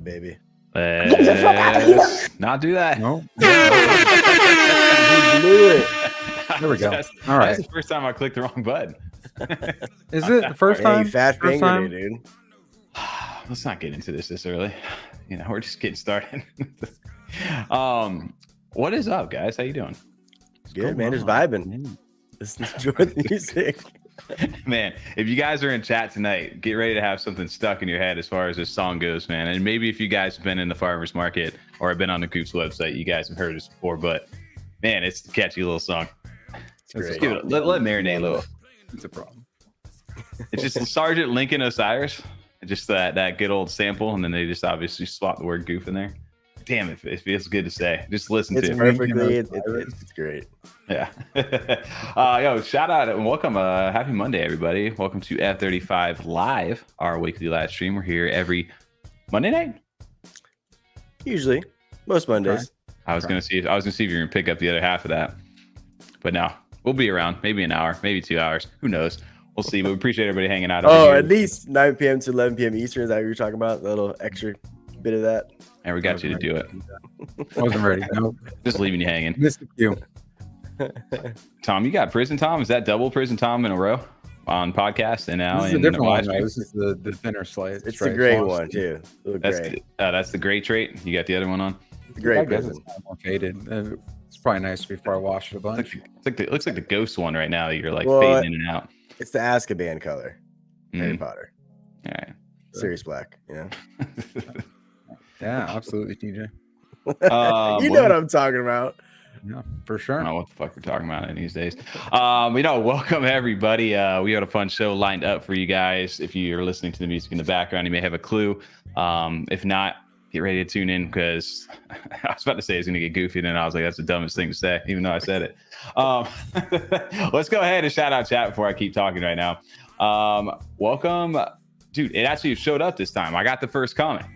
35, baby. Let's not do that. No. He blew it. There we go. All right. That's the first time I clicked the wrong button. Is it the first Hey, time? you fat First fingered time? it, dude. Let's not get into this early. You know, we're just getting started. What is up, guys? How you doing? Good, man. Just vibing. Just enjoy the music. Man, if you guys are in chat tonight, get ready to have something stuck in your head as far as this song goes, man. And maybe if you guys have been in the farmers market or have been on the GOOFS website, you guys have heard this before. But man, it's a catchy little song. It's Give it, let it marinate a little. It's a problem. It's just Sergeant Lincoln Osiris. Just that good old sample, and then they just obviously swap the word goof in there. Damn, it feels good to say. Just listen It's to it. perfectly. It's great. Yeah. Yo, shout out and welcome. Happy Monday, everybody. Welcome to F35 Live, our weekly live stream. We're here every Monday night. Usually, most Mondays. I was gonna see if you're gonna pick up the other half of that, but no, we'll be around. Maybe an hour, maybe 2 hours. Who knows? We'll see. But we appreciate everybody hanging out. Oh, here. at least 9 p.m. to 11 p.m. Eastern. Is that what you're talking about? A little extra bit of that. And we got you to do it. Wasn't ready. No, Just leaving you hanging. missed you. Tom, you got Prison Tom? Is that double Prison Tom in a row on podcast and now This is a in different the one. live though. stream? This is the thinner slice. It's the gray one too. That's the gray trait. You got the other one on. The gray I guess prison. it's kind of more faded. It's probably nice before I wash it a bunch. It looks like the ghost one right now. You're like Well, fading in and out. It's the Azkaban color. Harry Mm. Potter. All right. Sirius Black. Yeah. Yeah, absolutely, TJ. You know what I'm talking about. Yeah, for I sure. don't know what the fuck we're talking about these days. Welcome everybody. We got a fun show lined up for you guys. If you're listening to the music in the background, you may have a clue. If not, get ready to tune in because I was about to say it's going to get goofy, and then I was like, that's the dumbest thing to say, even though I said it. Let's go ahead and shout out chat before I keep talking right now. Welcome, dude. It actually showed up this time. I got the first comment.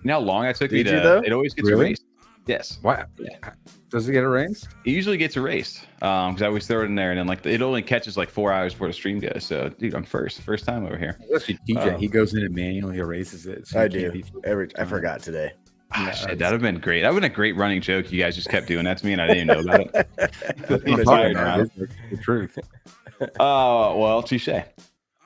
You know how long it took me to? It always gets erased. Yes. Why? Yeah. Does it get erased? It usually gets erased because I always throw it in there, and then it only catches like 4 hours before the stream goes. So, dude, I'm first time over here. Especially TJ, he goes in and manually erases it. So I do. I forgot today. Shit, that'd have been great. That would have been a great running joke. You guys just kept doing that to me, and I didn't even know about it. The truth. Well, touche.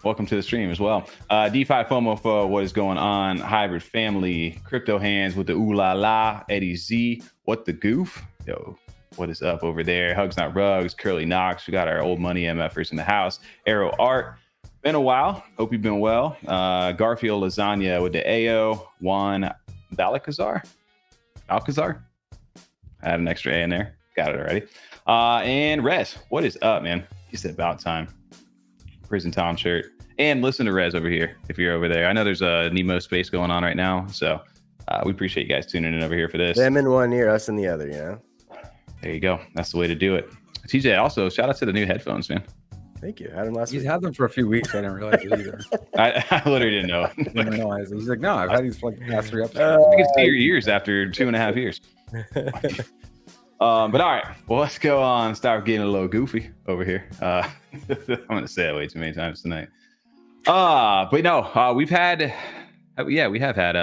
Welcome to the stream as well. DeFi FOMO for what is going on. Hybrid family, crypto hands with the ooh la la. Eddie Z, what the goof? Yo, what is up over there? Hugs Not Rugs, Curly Knox. We got our old money MFers in the house. Arrow Art. Been a while. Hope you've been well. Garfield Lasagna with the AO. Juan Balcazar. I had an extra A in there. Got it already. And Rez, what is up, man? It's about time. Prison Tom shirt. And listen to Rez over here if you're over there. I know there's a Nemo space going on right now, so we appreciate you guys tuning in over here for this. Them in one ear, us in the other, you know? There you go. That's the way to do it. TJ, also shout out to the new headphones, man. Thank you. I had them last week. He's had them for a few weeks. I didn't realize it either. I literally didn't know. Didn't realize it. He's like, no, I've had these for like the past 3 episodes. I can see your ears after 2.5 years. But all right, well, let's go on. Start getting a little goofy over here. I'm going to say it way too many times tonight. But no, we have had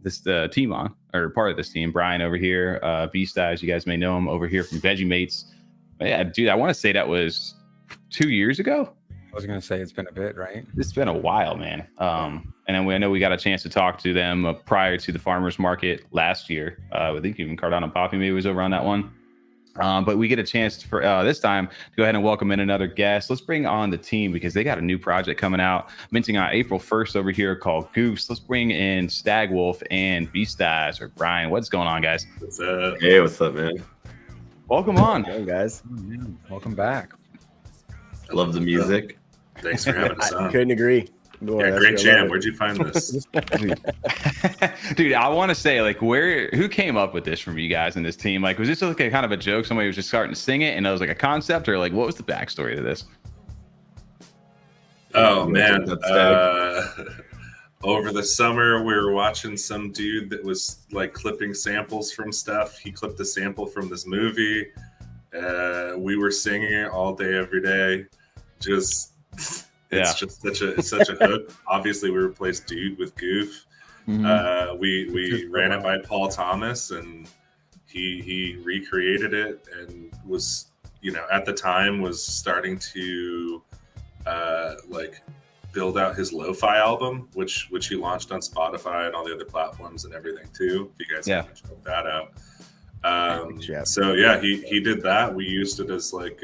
this team on, or part of this team. Brian over here, Beast Eyes, you guys may know him over here from Veggie But yeah, dude, I want to say that was 2 years ago. I was going to say it's been a bit, right? It's been a while, man. And then I know we got a chance to talk to them prior to the farmers market last year. I think even Cardano Poppy maybe was over on that one. But we get a chance for this time to go ahead and welcome in another guest. Let's bring on the team because they got a new project coming out, minting on April 1st over here called GOOFS. Let's bring in Stag Wolf and Beast Eyes, or Brian. What's going on, guys? What's up? Hey, what's up, man? Welcome on. Hey, guys. Welcome back. I love the music. Thanks for having us I on. couldn't agree. Boy, Yeah, that's great what I jam. love. Where'd you find this? Dude, I want to say, like, who came up with this from you guys in this team? Like, was this like a kind of a joke? Somebody was just starting to sing it and it was like a concept, or like, what was the backstory to this? Oh, man. Over the summer, we were watching some dude that was like clipping samples from stuff. He clipped a sample from this movie. We were singing it all day, every day. Just... It's just such a hook. Obviously, we replaced dude with goof. We ran it by Paul Thomas, and he recreated it, and was, you know, at the time was starting to like build out his lo-fi album, which he launched on Spotify and all the other platforms and everything too. If you guys haven't checked that out. So yeah, he did that. We used it as like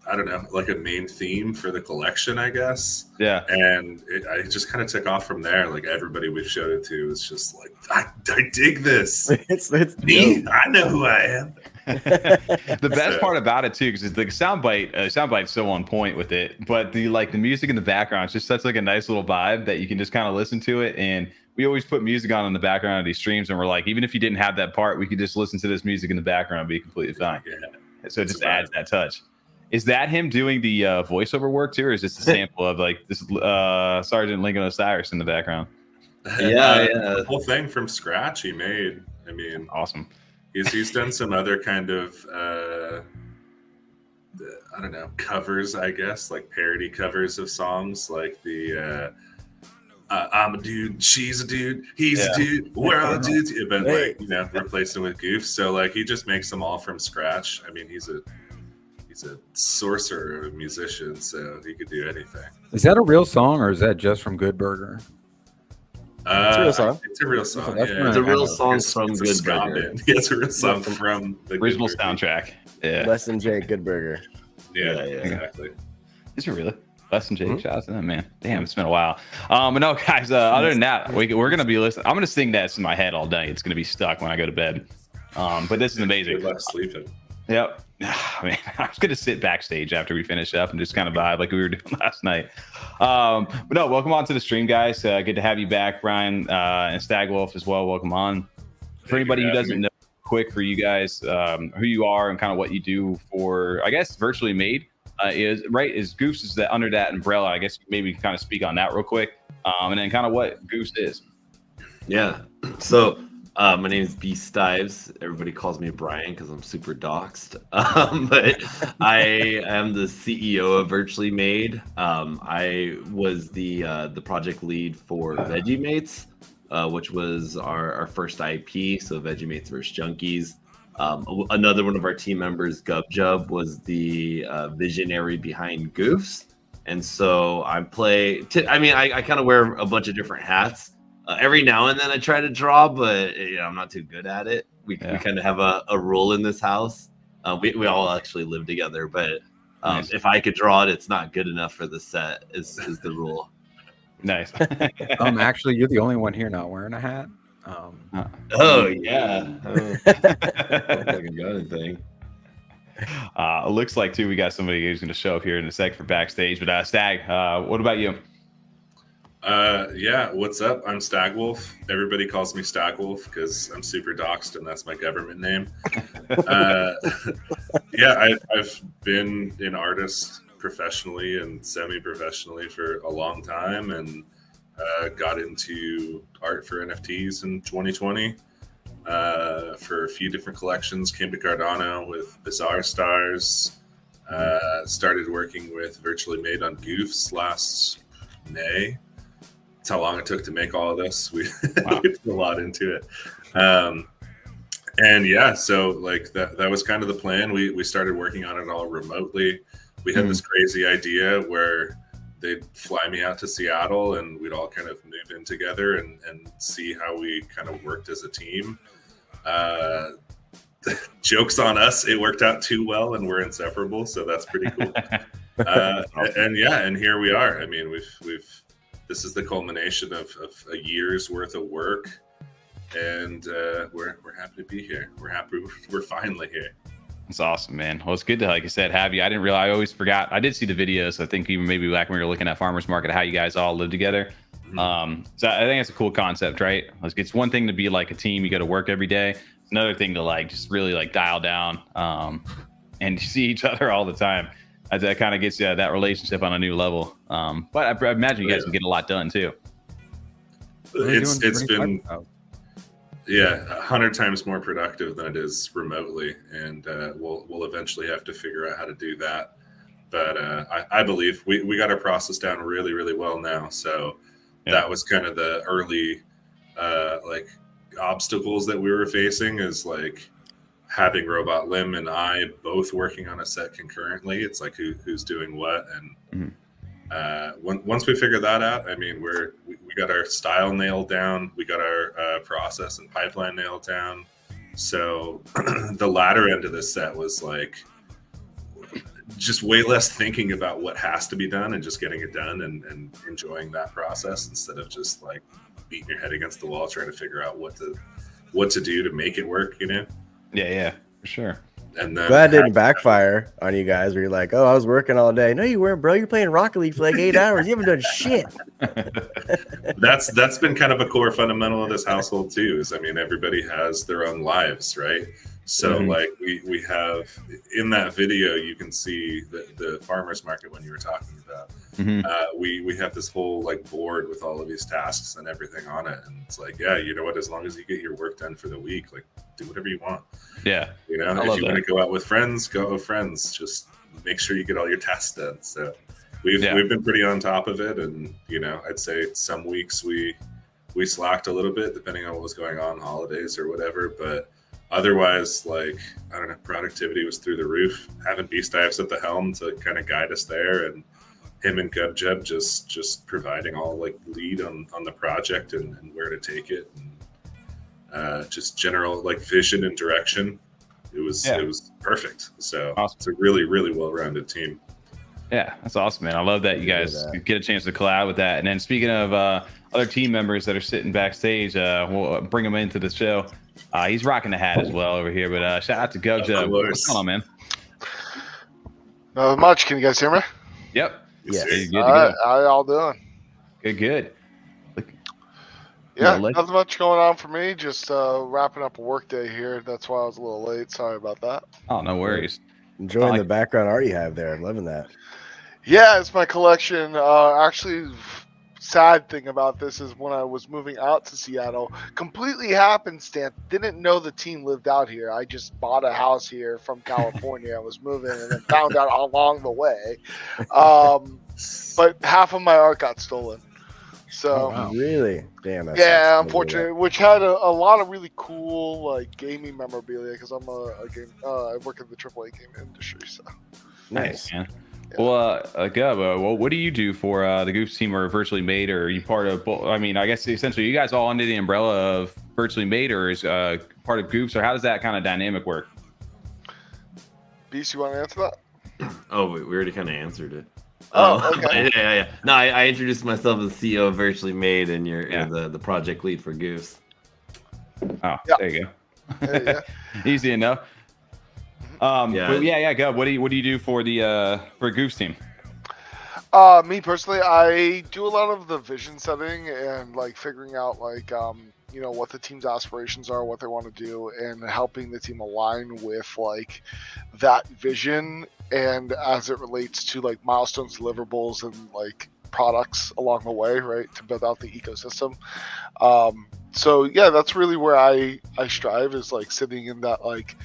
I don't know, like a main theme for the collection, I guess. Yeah. And I just kind of took off from there. Like everybody we've showed it to is just like, I dig this. It's me. I know who I am. The best part about it too, because the soundbite's so on point with it, but the music in the background is just such like a nice little vibe that you can just kind of listen to it. And we always put music on in the background of these streams, and we're like, even if you didn't have that part, we could just listen to this music in the background and be completely fine. Yeah. So it just adds that touch. Is that him doing the voiceover work too, or is this a sample of like this Sergeant Lincoln Osiris in the background? Yeah, the whole thing from scratch he made. I mean, awesome. He's done some other kind of I don't know, covers, I guess, like parody covers of songs, like the I'm a dude, she's a dude, he's a dude, we're all dudes, but like, you know, replacing with goofs. So like he just makes them all from scratch. I mean, he's a sorcerer, a musician, so he could do anything. Is that a real song, or is that just from Good Burger? It's a real song. It's a real song. It's a real song from Good Burger. Yeah, it's a real song from the original soundtrack. Yeah. Less than Jake, Good Burger. Yeah, exactly. Is it really? Less than Jake shots in that, man. Damn, it's been a while. But no, guys. Other than that, we're gonna be listening. I'm gonna sing that in my head all day. It's gonna be stuck when I go to bed. But this is amazing. Good luck sleeping. Yep. Man, I was gonna sit backstage after we finish up and just kind of vibe like we were doing last night. But no, welcome on to the stream, guys. Good to have you back, Brian, and Stagwolf as well. Welcome on. For anybody who doesn't know, quick for you guys, who you are and kind of what you do for, I guess, Virtually Made is GOOFS is that under that umbrella. I guess maybe kind of speak on that real quick, and then kind of what GOOFS is. Yeah. So. My name is B Stives. Everybody calls me Brian because I'm super doxed. But I am the CEO of Virtually Made. I was the project lead for Veggiemates, which was our first IP. So Veggiemates vs. Junkies. Another one of our team members, Gubjub, was the visionary behind GOOFS. And so I kind of wear a bunch of different hats. Every now and then I try to draw, but I'm not too good at it. We kind of have a rule in this house. We all actually live together, but if I could draw it, it's not good enough for the set. Is the rule? Nice. Actually, you're the only one here not wearing a hat. Oh yeah. I don't fucking got anything. It looks like too we got somebody who's going to show up here in a sec for backstage. But Stag, what about you? Yeah, what's up? I'm Stagwolf. Everybody calls me Stagwolf because I'm super doxed and that's my government name. Yeah, I've been an artist professionally and semi-professionally for a long time, and got into art for NFTs in 2020 for a few different collections. Came to Cardano with Bizarre Stars. Started working with Virtually Made on GOOFS last May. That's how long it took to make all of this. We put a lot into it. And yeah, so like that was kind of the plan. We started working on it all remotely. We had this crazy idea where they'd fly me out to Seattle and we'd all kind of move in together and see how we kind of worked as a team. Joke's on us. It worked out too well and we're inseparable. So that's pretty cool. And here we are. I mean, this is the culmination of a year's worth of work, and we're happy to be here. We're happy we're finally here. It's awesome, man. Well, it's good to, like I said, have you. I didn't realize. I always forgot. I did see the videos. I think even maybe back when we were looking at Farmers Market, how you guys all live together. So I think it's a cool concept, right? It's one thing to be like a team. You got to work every day. It's another thing to like just really like dial down and see each other all the time. That kind of gets that relationship on a new level. But I imagine you guys can get a lot done too. It's been 100 times more productive than it is remotely, and we'll eventually have to figure out how to do that. But I believe we got our process down really, really well now. So that was kind of the early like obstacles that we were facing, is like having Robot Lim and I both working on a set concurrently. It's like who's doing what, and once we figure that out, I mean, we got our style nailed down, we got our process and pipeline nailed down. So the latter end of this set was like just way less thinking about what has to be done and just getting it done and enjoying that process, instead of just like beating your head against the wall trying to figure out what to do to make it work, you know? Yeah, for sure. And then Glad it didn't backfire on you guys where you're like, oh, I was working all day. No, you weren't, bro. You're playing Rocket League for like 8 hours. You haven't done shit. that's been kind of a core fundamental of this household too, is I mean, everybody has their own lives, right? So like we have in that video, you can see the farmers market when you were talking about. We have this whole like board with all of these tasks and everything on it, and it's like, yeah, you know what? As long as you get your work done for the week, like do whatever you want. Yeah, you know, if you want to go out with friends, go with friends. Just make sure you get all your tasks done. So we've been pretty on top of it, and you know, I'd say some weeks we slacked a little bit depending on what was going on, holidays or whatever, but otherwise, like, I don't know, productivity was through the roof. Having Beast Dives at the helm to kind of guide us there, and him and Gubjeb just providing all like lead on the project and where to take it, and just general like vision and direction. It was perfect. So awesome. It's a really, really well-rounded team. Yeah, that's awesome, man. I love that you guys get a chance to collab with that. And then speaking of other team members that are sitting backstage, we'll bring them into the show. He's rocking the hat as well over here, but shout out to Gubjeb. What's going on, man? Not much. Can you guys hear me? Yep. Yes. Good to All go. right. How y'all doing? Good. Yeah, nothing much going on for me. Just wrapping up a work day here. That's why I was a little late. Sorry about that. Oh, no worries. Enjoying the background art you have there. I'm loving that. Yeah, it's my collection. Actually, sad thing about this is when I was moving out to Seattle, completely happenstance, didn't know the team lived out here. I just bought a house here from California. I was moving and then found out along the way. But half of my art got stolen. So really, damn. Yeah, unfortunately, which had a lot of really cool like gaming memorabilia, because I'm I work in the AAA game industry. So nice, man. Yeah. Well, Gub, what do you do for the GOOFS team, or Virtually Made, or are you part of? I mean, I guess essentially you guys all under the umbrella of Virtually Made, or is part of GOOFS, or how does that kind of dynamic work? Beast, you want to answer that? Oh, we already kind of answered it. Oh, okay. Yeah. No, I introduced myself as CEO of Virtually Made, and you're the project lead for GOOFS. Oh, there you go. Easy enough. But Gub, what do you do for the for GOOFS team? Me personally, I do a lot of the vision setting and like figuring out like what the team's aspirations are, what they want to do, and helping the team align with like that vision, and as it relates to like milestones, deliverables, and like products along the way, right, to build out the ecosystem. So yeah, that's really where I strive, is like sitting in that like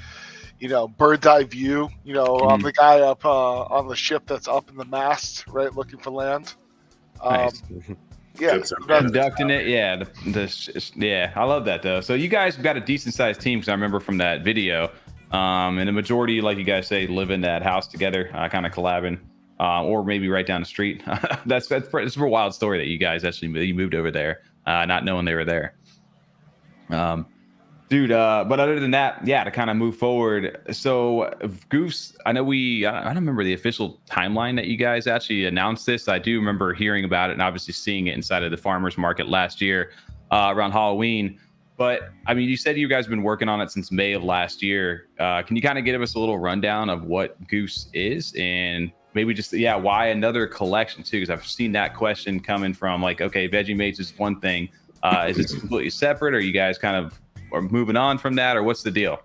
bird's eye view. I'm the guy up on the ship that's up in the mast, right, looking for land. Nice. Yeah, conducting it. Yeah, I love that though. So you guys have got a decent sized team, because I remember from that video, and the majority, like you guys say, live in that house together, kind of collabing, or maybe right down the street. That's a wild story that you guys actually moved over there, not knowing they were there. Dude, but other than that, to kind of move forward. So GOOFS, I don't remember the official timeline that you guys actually announced this. I do remember hearing about it and obviously seeing it inside of the farmers market last year around Halloween. But I mean, you said you guys have been working on it since May of last year. Can you kind of give us a little rundown of what GOOFS is, and maybe just, why another collection too? Because I've seen that question coming from like, okay, Veggie Mates is one thing. Is it completely separate, or you guys kind of are moving on from that, or what's the deal?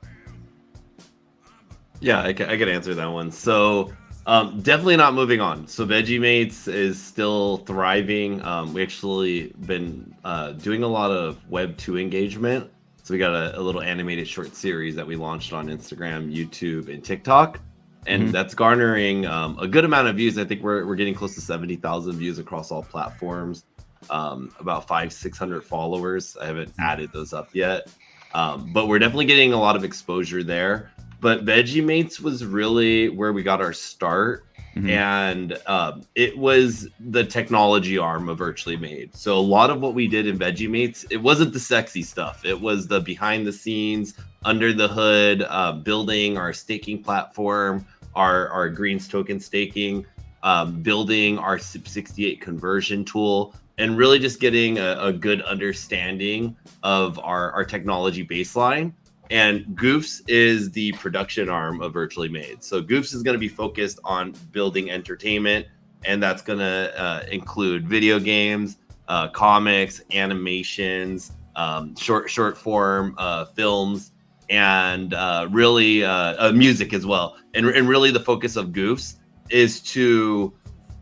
Yeah, I could answer that one. So definitely not moving on. So Veggie Mates is still thriving. We actually been doing a lot of Web 2 engagement. So we got a little animated short series that we launched on Instagram, YouTube, and TikTok. And that's garnering a good amount of views. I think we're getting close to 70,000 views across all platforms. about 500-600 followers. I haven't added those up yet, but we're definitely getting a lot of exposure there. But Veggiemates was really where we got our start. And it was the technology arm of Virtually Made. So a lot of what we did in Veggiemates, it wasn't the sexy stuff. It was the behind the scenes, under the hood, building our staking platform, our greens token staking, building our SIP68 conversion tool, and really just getting a good understanding of our technology baseline. And GOOFS is the production arm of Virtually Made. So GOOFS is going to be focused on building entertainment, and that's going to include video games, comics, animations, short form films, and really music as well. And really the focus of GOOFS is to,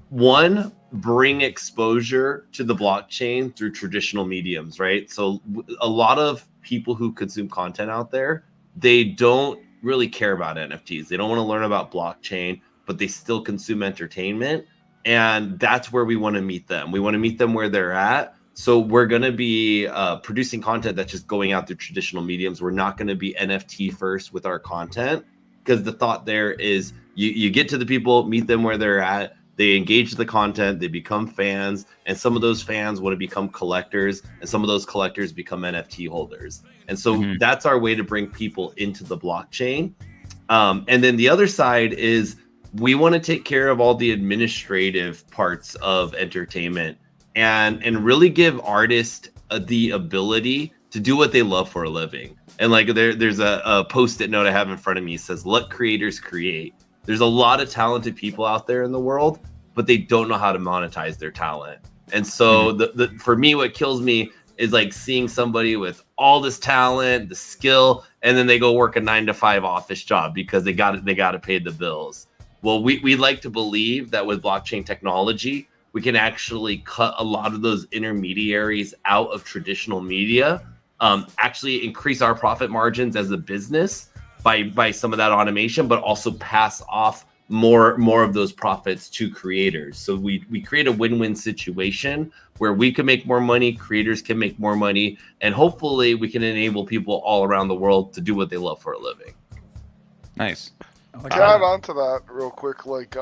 one, bring exposure to the blockchain through traditional mediums, right? So a lot of people who consume content out there, they don't really care about NFTs. They don't want to learn about blockchain, but they still consume entertainment. And that's where we want to meet them. We want to meet them where they're at. So we're going to be producing content that's just going out through traditional mediums. We're not going to be NFT first with our content, because the thought there is you get to the people, meet them where they're at. They engage the content, they become fans, and some of those fans want to become collectors, and some of those collectors become NFT holders. And so that's our way to bring people into the blockchain. And then the other side is we want to take care of all the administrative parts of entertainment and really give artists the ability to do what they love for a living. And like there's a post-it note I have in front of me. It says, "Let creators create." There's a lot of talented people out there in the world, but they don't know how to monetize their talent. And so for me, what kills me is like seeing somebody with all this talent, the skill, and then they go work a 9-to-5 office job because they got to pay the bills. Well, we like to believe that with blockchain technology, we can actually cut a lot of those intermediaries out of traditional media, actually increase our profit margins as a business by some of that automation, but also pass off more of those profits to creators. So we create a win-win situation where we can make more money, creators can make more money, and hopefully we can enable people all around the world to do what they love for a living. Nice. To add on to that real quick, like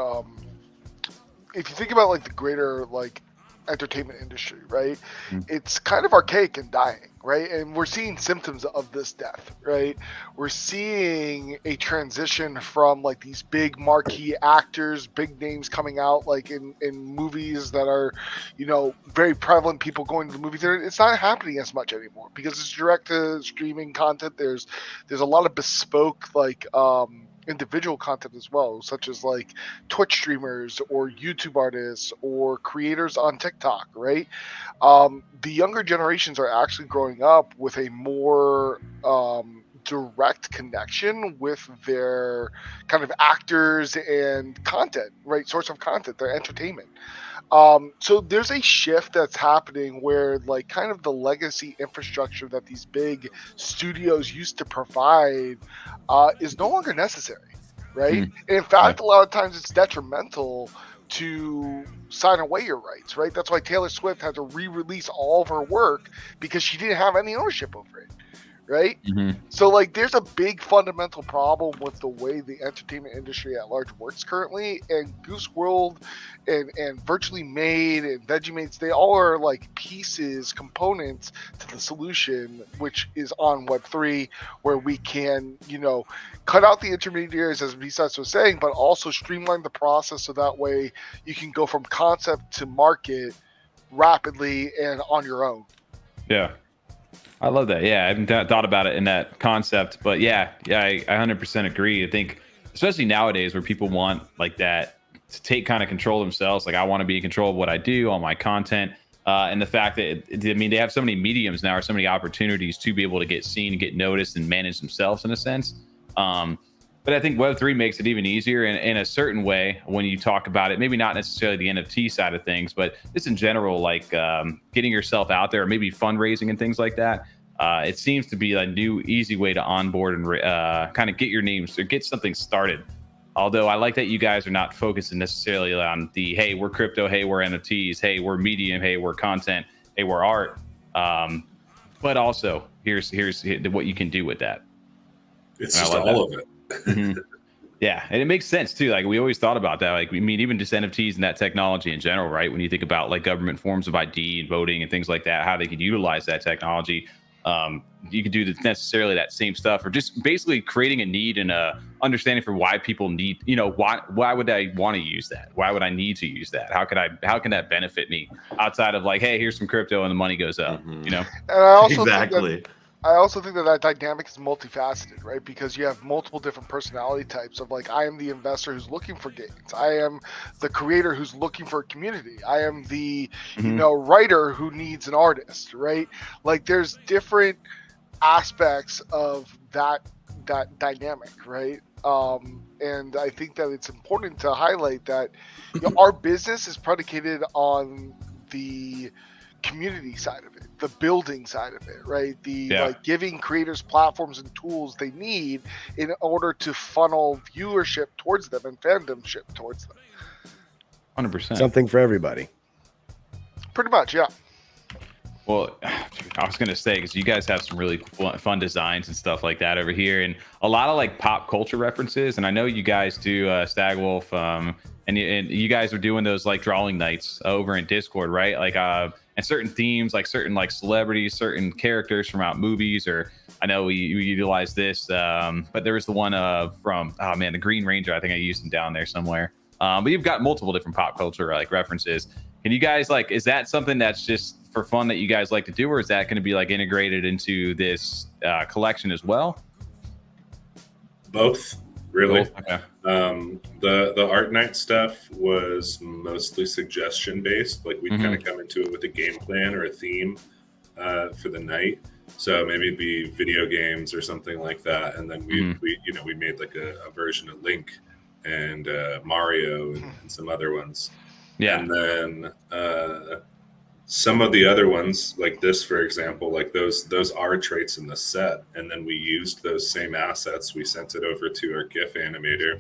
if you think about like the greater like entertainment industry, right? It's kind of archaic and dying, right? And we're seeing symptoms of this death, right? We're seeing a transition from like these big marquee actors, big names coming out like in movies that are, you know, very prevalent, people going to the movie theater. It's not happening as much anymore because it's direct to streaming content. There's a lot of bespoke like individual content as well, such as like Twitch streamers or YouTube artists or creators on TikTok, right? The younger generations are actually growing up with a more direct connection with their kind of actors and content, right? Source of content, their entertainment. So there's a shift that's happening where like kind of the legacy infrastructure that these big studios used to provide is no longer necessary, right? And in fact, a lot of times it's detrimental to sign away your rights, right? That's why Taylor Swift had to re-release all of her work because she didn't have any ownership over it, right? So like there's a big fundamental problem with the way the entertainment industry at large works currently, and GOOFS World and Virtually Made and Veggiemates, they all are like pieces, components to the solution, which is on Web3, where we can, you know, cut out the intermediaries, as B-Sides was saying, but also streamline the process so that way you can go from concept to market rapidly and on your own. Yeah. I love that. Yeah, I haven't thought about it in that concept, but yeah, I 100% agree. I think, especially nowadays where people want like that to take kind of control of themselves. Like I want to be in control of what I do, all my content, and the fact that I mean they have so many mediums now, or so many opportunities to be able to get seen and get noticed and manage themselves in a sense. But I think Web3 makes it even easier in a certain way when you talk about it. Maybe not necessarily the NFT side of things, but just in general, like getting yourself out there, or maybe fundraising and things like that. It seems to be a new, easy way to onboard and kind of get your names or get something started. Although I like that you guys are not focusing necessarily on the, hey, we're crypto, hey, we're NFTs, hey, we're medium, hey, we're content, hey, we're art. But also, here's what you can do with that. It's And I just love all that. of it. Mhm. Yeah, and it makes sense too. Like we always thought about that. Like, I mean, even just NFTs and that technology in general, right? When you think about like government forms of ID and voting and things like that, how they could utilize that technology, you could do necessarily that same stuff, or just basically creating a need and a understanding for why people need. You know, why would I want to use that? Why would I need to use that? How can that benefit me outside of like, hey, here's some crypto and the money goes up. Mhm. You know? And I also Exactly. think that dynamic is multifaceted, right? Because you have multiple different personality types of like, I am the investor who's looking for gains. I am the creator who's looking for a community. I am the, writer who needs an artist, right? Like there's different aspects of that dynamic, right? And I think that it's important to highlight that our business is predicated on the community side of it, the building side of it, right? Like giving creators platforms and tools they need in order to funnel viewership towards them and fandomship towards them. 100%. Something for everybody. Pretty much, yeah. Well, I was going to say, because you guys have some really fun designs and stuff like that over here, and a lot of like pop culture references. And I know you guys do Stagwolf, and you guys are doing those like drawing nights over in Discord, right? Like, and certain themes, like certain like celebrities, certain characters from out movies, or I know we utilize this, but there was the one from, the Green Ranger. I think I used him down there somewhere. But you've got multiple different pop culture like references. Can you guys like, is that something that's just for fun that you guys like to do, or is that going to be like integrated into this collection as well? Both, really. Both? Okay. The art night stuff was mostly suggestion based. Like we'd kind of come into it with a game plan or a theme for the night. So maybe it'd be video games or something like that, and then we made like a version of Link and Mario and some other ones. Yeah. And then some of the other ones, like this, for example, like those are traits in the set. And then we used those same assets. We sent it over to our GIF animator,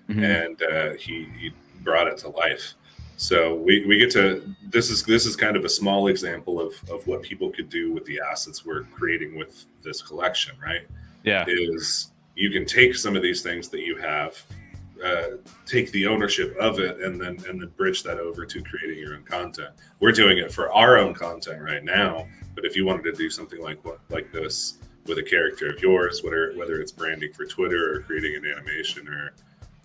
and he brought it to life. So we get to, this is kind of a small example of what people could do with the assets we're creating with this collection, right? Yeah. Is you can take some of these things that you have, take the ownership of it, and then bridge that over to creating your own content. We're doing it for our own content right now, but if you wanted to do something like this with a character of yours, whether it's branding for Twitter or creating an animation or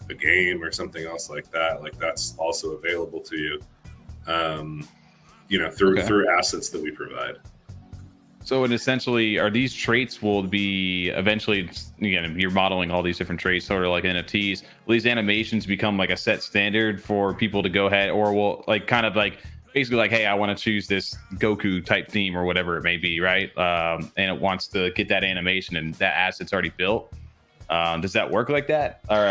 a game or something else like that, like that's also available to you, through assets that we provide. So, and essentially, are these traits will be eventually, again, you're modeling all these different traits, sort of like NFTs. Will these animations become like a set standard for people to go ahead, or will like kind of like basically like, hey, I want to choose this Goku type theme or whatever it may be, right? And it wants to get that animation and that asset's already built. Does that work like that, or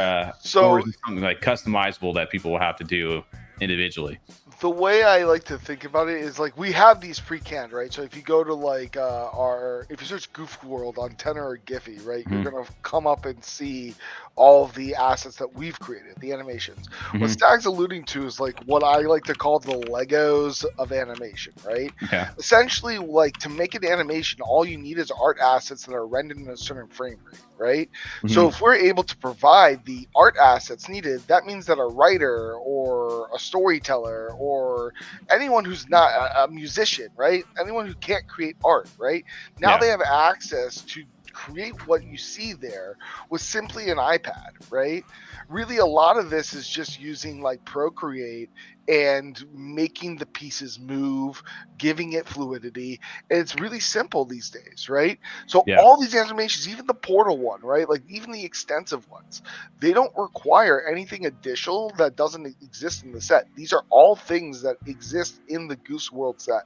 is it something like customizable that people will have to do individually? The way I like to think about it is like we have these pre-canned, right? So if you go to like if you search GOOFS World on Tenor or Giphy, right, you're gonna come up and see all of the assets that we've created, the animations. What Stag's alluding to is like what I like to call the Legos of animation, right? Okay. Essentially, like to make an animation, all you need is art assets that are rendered in a certain frame rate, right? So if we're able to provide the art assets needed, that means that a writer or a storyteller or anyone who's not a musician, right? Anyone who can't create art, right? Now they have access to create what you see there with simply an iPad, right? Really, a lot of this is just using like Procreate and making the pieces move, giving it fluidity. And it's really simple these days, right? So all these animations, even the Portal one, right? Like even the extensive ones, they don't require anything additional that doesn't exist in the set. These are all things that exist in the GOOFS World set.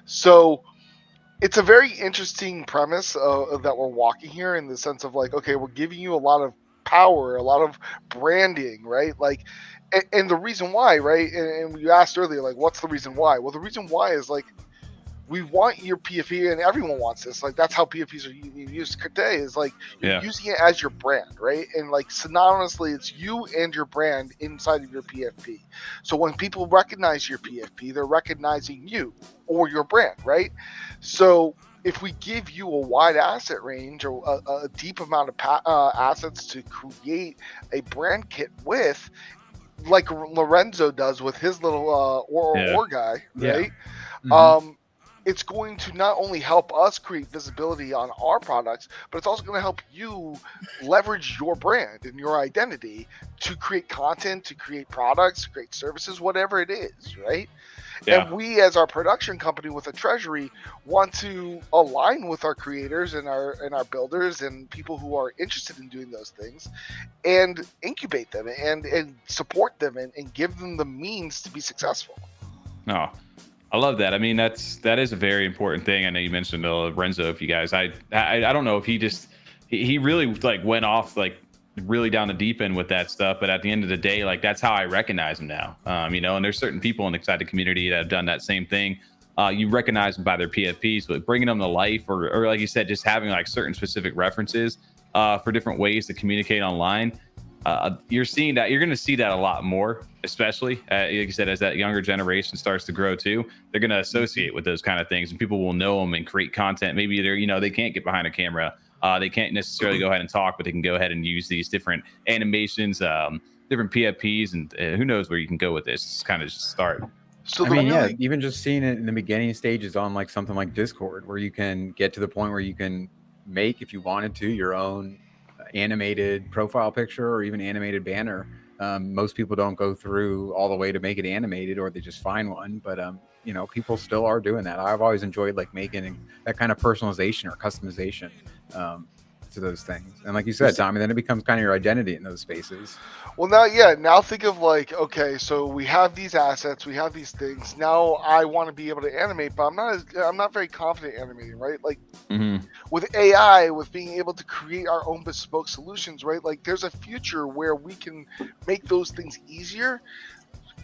So it's a very interesting premise that we're walking here in the sense of like, okay, we're giving you a lot of power, a lot of branding, right? Like, and the reason why, right? And you asked earlier, like, what's the reason why? Well, the reason why is like, we want your PFP, and everyone wants this. Like that's how PFPs are used today. Is like Yeah. using it as your brand, right? And like synonymously, it's you and your brand inside of your PFP. So when people recognize your PFP, they're recognizing you or your brand, right? So if we give you a wide asset range or a deep amount of assets to create a brand kit with, like Lorenzo does with his little or guy, Yeah. right? Mhm. It's going to not only help us create visibility on our products, but it's also going to help you leverage your brand and your identity to create content, to create products, to create services, whatever it is, right? Yeah. And we, as our production company with a treasury, want to align with our creators and our builders and people who are interested in doing those things, and incubate them and support them and give them the means to be successful. No, I love that. I mean, that is a very important thing. I know you mentioned Lorenzo. If you guys, I don't know if he really like went off like really down the deep end with that stuff. But at the end of the day, like that's how I recognize him now. You know, and there's certain people inside the community that have done that same thing. You recognize them by their PFPs, but bringing them to life, or like you said, just having like certain specific references for different ways to communicate online. You're seeing that. You're going to see that a lot more, especially like you said, as that younger generation starts to grow too. They're going to associate with those kind of things, and people will know them and create content. Maybe they can't get behind a camera. They can't necessarily go ahead and talk, but they can go ahead and use these different animations, different PFPs, and who knows where you can go with this. It's kind of just start. So I mean, yeah, even just seeing it in the beginning stages on like something like Discord, where you can get to the point where you can make, if you wanted to, your own animated profile picture or even animated banner. Most people don't go through all the way to make it animated, or they just find one. But people still are doing that. I've always enjoyed like making that kind of personalization or customization to those things. And like you said, Tommy, then it becomes kind of your identity in those spaces. Well, now think of like, okay, so we have these assets, we have these things. Now I want to be able to animate, but I'm not very confident animating, right? Like with AI, with being able to create our own bespoke solutions, right? Like there's a future where we can make those things easier.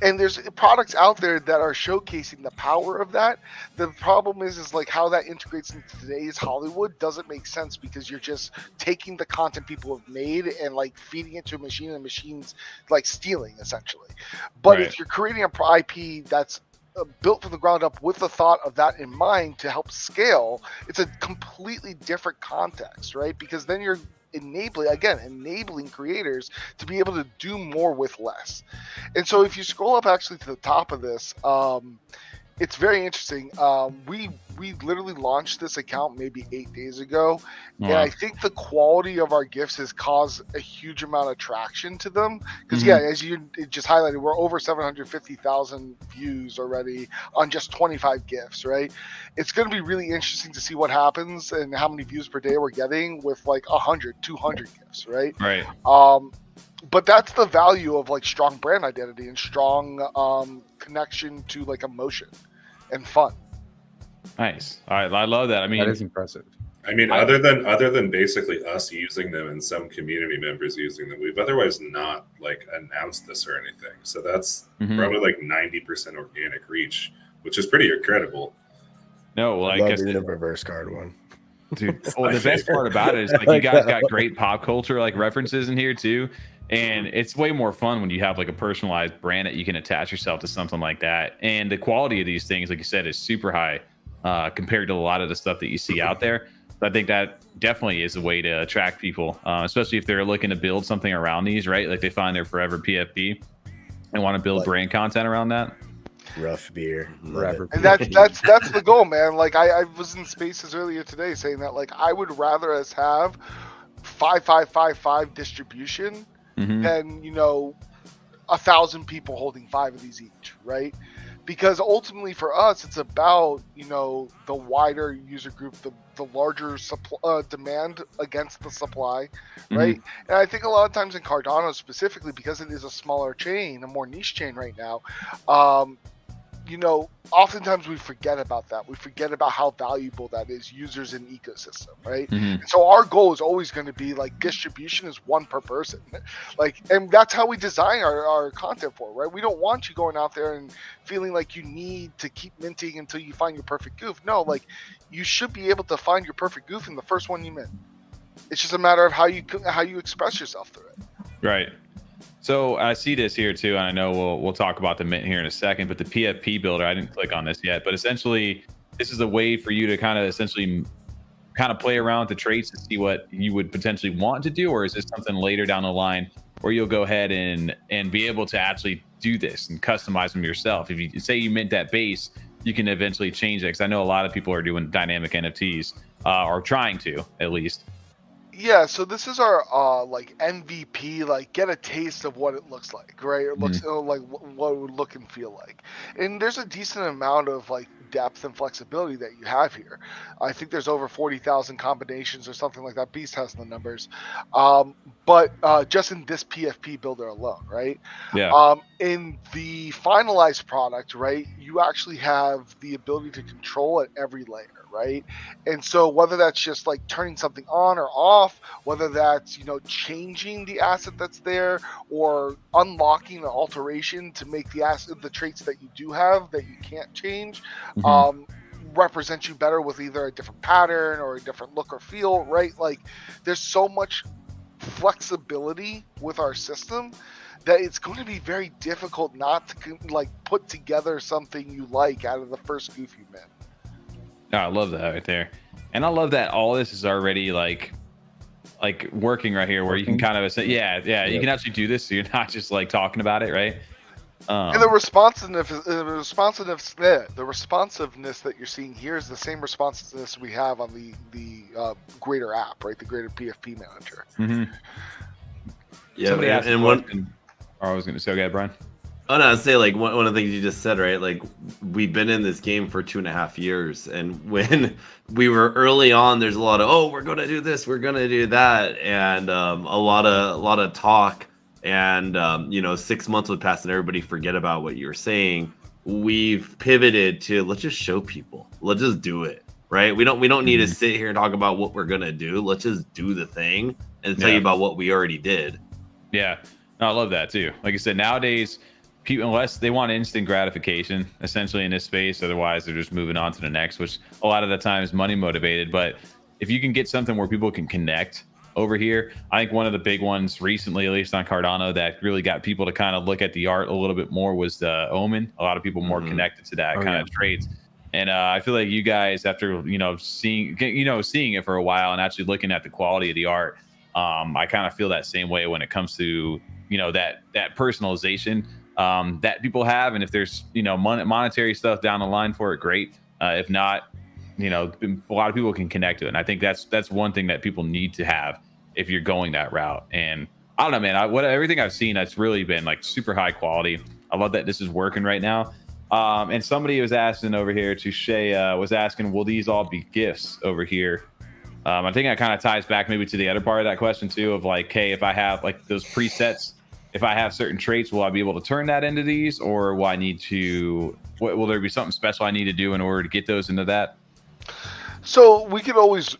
And there's products out there that are showcasing the power of that. The problem is like how that integrates into today's Hollywood doesn't make sense, because you're just taking the content people have made and like feeding it to a machine, and the machine's like stealing essentially. But if you're creating a IP that's built from the ground up with the thought of that in mind to help scale, it's a completely different context, right? Because then you're enabling creators to be able to do more with less. And so if you scroll up actually to the top of this, it's very interesting. We literally launched this account maybe 8 days ago, and I think the quality of our gifts has caused a huge amount of traction to them. Because as you just highlighted, we're over 750,000 views already on just 25 gifts, right? It's going to be really interesting to see what happens and how many views per day we're getting with like 100, 200 gifts, right? Right. But that's the value of like strong brand identity and strong connection to like emotion and fun. Nice. All right, I love that. I mean, that is impressive. I mean, other than basically us using them and some community members using them, we've otherwise not like announced this or anything. So that's probably like 90% organic reach, which is pretty incredible. No, like I love the reverse card one. Dude, well, the best part about it is like you guys got great pop culture like references in here too. And it's way more fun when you have like a personalized brand that you can attach yourself to something like that. And the quality of these things, like you said, is super high compared to a lot of the stuff that you see out there. So I think that definitely is a way to attract people, especially if they're looking to build something around these, right? Like they find their forever PFP and want to build brand content around that. Rough beer. And that's the goal, man. Like I was in spaces earlier today saying that like I would rather us have 5555 distribution than 1,000 people holding 5 of these each, right? Because ultimately for us it's about the wider user group, the larger demand against the supply, right? And I think a lot of times in Cardano specifically, because it is a smaller chain, a more niche chain right now, oftentimes we forget about that. We forget about how valuable that is, users in ecosystem, right? Mhm. And so our goal is always going to be like distribution is one per person, and that's how we design our content for, right? We don't want you going out there and feeling like you need to keep minting until you find your perfect goof. No, like you should be able to find your perfect goof in the first one you mint. It's just a matter of how you express yourself through it. Right. So I see this here too, and I know we'll talk about the mint here in a second. But the PFP builder, I didn't click on this yet, but essentially, this is a way for you to kind of play around with the traits to see what you would potentially want to do, or is this something later down the line where you'll go ahead and be able to actually do this and customize them yourself? If you say you mint that base, you can eventually change it. Because I know a lot of people are doing dynamic NFTs, or trying to at least. Yeah, so this is our like MVP, like get a taste of what it looks like, right? It looks like what it would look and feel like. And there's a decent amount of like depth and flexibility that you have here. I think there's over 40,000 combinations or something like that. Beast has the numbers. But just in this PFP builder alone, right? Yeah. In the finalized product, right, you actually have the ability to control at every layer, right? And so whether that's just like turning something on or off, whether that's, changing the asset that's there or unlocking an alteration to make the traits that you do have that you can't change, represent you better with either a different pattern or a different look or feel, right? Like there's so much flexibility with our system that it's going to be very difficult not to like put together something you like out of the first goof you mint. Oh, I love that right there. And I love that all this is already like working right here, where you can kind of say, you can actually do this, so you're not just like talking about it, right? And the responsiveness that you're seeing here is the same responsiveness we have on the greater app, right? The greater PFP manager. Mm-hmm. Yeah, Somebody asked and a one. question. I was going to say, okay, Brian. Oh no, I'd say like one of the things you just said, right? Like we've been in this game for 2.5 years, and when we were early on, there's a lot of we're gonna do this, we're gonna do that, and a lot of talk, and 6 months would pass and everybody forget about what you were saying. We've pivoted to let's just show people, let's just do it, right? We don't need to sit here and talk about what we're gonna do. Let's just do the thing and tell you about what we already did. Yeah, no, I love that too. Like I said, nowadays, people, unless they want instant gratification, essentially in this space, otherwise they're just moving on to the next, which a lot of the time is money motivated. But if you can get something where people can connect over here, I think one of the big ones recently, at least on Cardano, that really got people to kind of look at the art a little bit more was the Omen. A lot of people more connected to that kind of traits. And I feel like you guys, after seeing it for a while and actually looking at the quality of the art, I kind of feel that same way when it comes to that personalization that people have. And if there's monetary stuff down the line for it, great. If not, a lot of people can connect to it. And I think that's one thing that people need to have if you're going that route. And I don't know, man, everything I've seen, that's really been like super high quality. I love that this is working right now. And somebody was asking over here, Touche was asking, will these all be gifts over here? I think that kind of ties back maybe to the other part of that question too, of like, hey, if I have like those presets, if I have certain traits, will I be able to turn that into these, or will I need to? Will there be something special I need to do in order to get those into that? So we could always,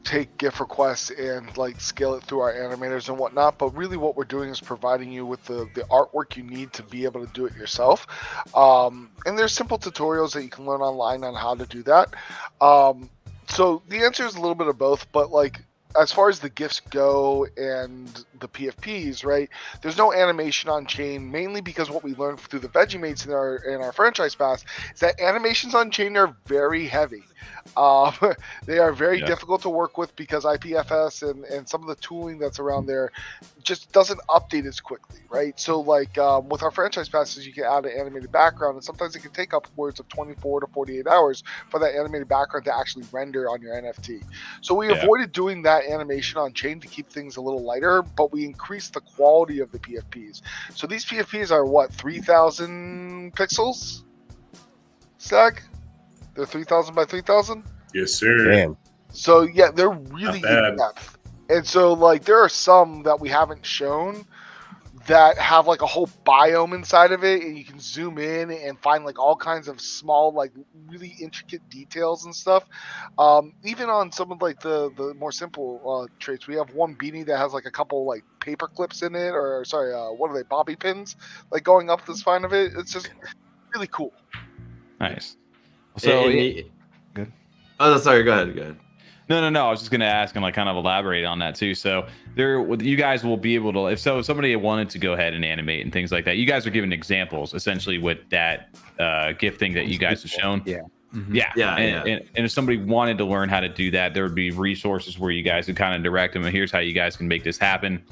take GIF requests and like scale it through our animators and whatnot. But really, what we're doing is providing you with the artwork you need to be able to do it yourself. And there's simple tutorials that you can learn online on how to do that. So the answer is a little bit of both, but like, as far as the GIFs go and the PFPs, right, there's no animation on chain, mainly because what we learned through the Veggiemates in our franchise pass is that animations on chain are very heavy. They are very difficult to work with because IPFS and some of the tooling that's around there just doesn't update as quickly, right? So like with our franchise passes, you can add an animated background, and sometimes it can take upwards of 24 to 48 hours for that animated background to actually render on your NFT. So we avoided doing that animation on chain to keep things a little lighter, but we increased the quality of the PFPs. So these PFPs are what, 3,000 pixels? Stag? They're 3,000 by 3,000? Yes, sir. Damn. So yeah, they're really in depth. And so like there are some that we haven't shown that have like a whole biome inside of it, and you can zoom in and find like all kinds of small, like really intricate details and stuff. Even on some of like the more simple traits, we have one beanie that has like a couple like paper clips in it, or sorry, what are they, bobby pins, like going up the spine of it. It's just really cool. Nice. So good. Oh, sorry. Go ahead. No. I was just going to ask and like kind of elaborate on that too. So you guys will be able to, if somebody wanted to go ahead and animate and things like that, you guys are giving examples essentially with that GIF thing that you guys have shown. Yeah. Mm-hmm. Yeah. And if somebody wanted to learn how to do that, there would be resources where you guys could kind of direct them. And here's how you guys can make this happen.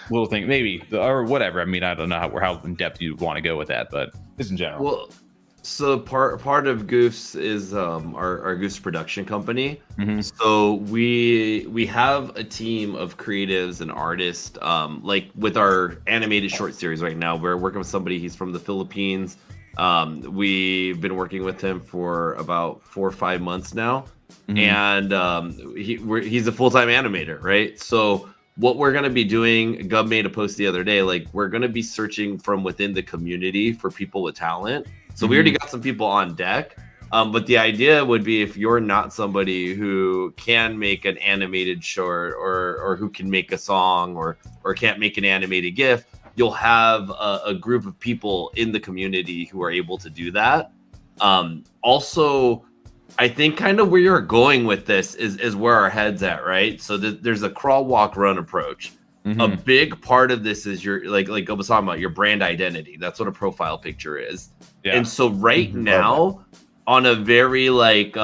Little thing, maybe, or whatever. I mean, I don't know how in depth you want to go with that, but just in general. Well, so part of Goofs is our Goofs production company. Mm-hmm. So we have a team of creatives and artists. Like with our animated short series right now, we're working with somebody. He's from the Philippines. We've been working with him for about 4 or 5 months now, and he's a full-time animator, right? So what we're going to be doing, Gub made a post the other day, like we're going to be searching from within the community for people with talent. So we already got some people on deck, but the idea would be if you're not somebody who can make an animated short or who can make a song or can't make an animated GIF, you'll have a group of people in the community who are able to do that. Also, I think kind of where you're going with this is where our head's at, right? So there's a crawl, walk, run approach. A big part of this is your like I was talking about your brand identity. That's what a profile picture is. Yeah. And so right now, on a very like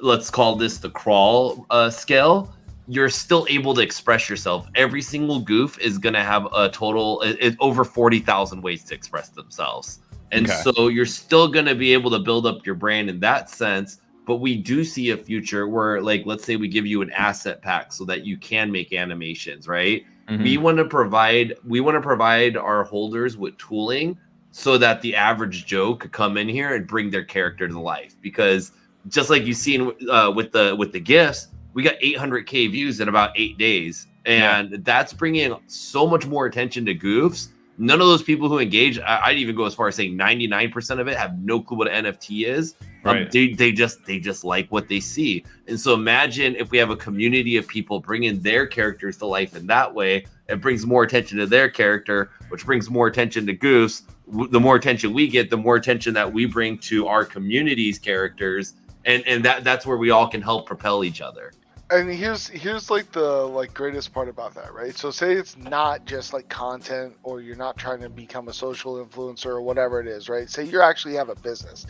let's call this the crawl scale, you're still able to express yourself. Every single goof is going to have a total over 40,000 ways to express themselves. And so you're still going to be able to build up your brand in that sense. But we do see a future where, like, let's say we give you an asset pack so that you can make animations, right? We want to provide our holders with tooling so that the average Joe could come in here and bring their character to life. Because just like you've seen with the GIFs, we got 800K views in about 8 days, and that's bringing so much more attention to goofs. None of those people who engage, I'd even go as far as saying 99% of it have no clue what an NFT is. Right. They just like what they see. And so imagine if we have a community of people bringing their characters to life in that way. It brings more attention to their character, which brings more attention to goofs. The more attention we get, the more attention that we bring to our community's characters, and that's where we all can help propel each other. And here's like the greatest part about that, right? So say it's not just like content, or you're not trying to become a social influencer or whatever it is, right? Say you actually have a business,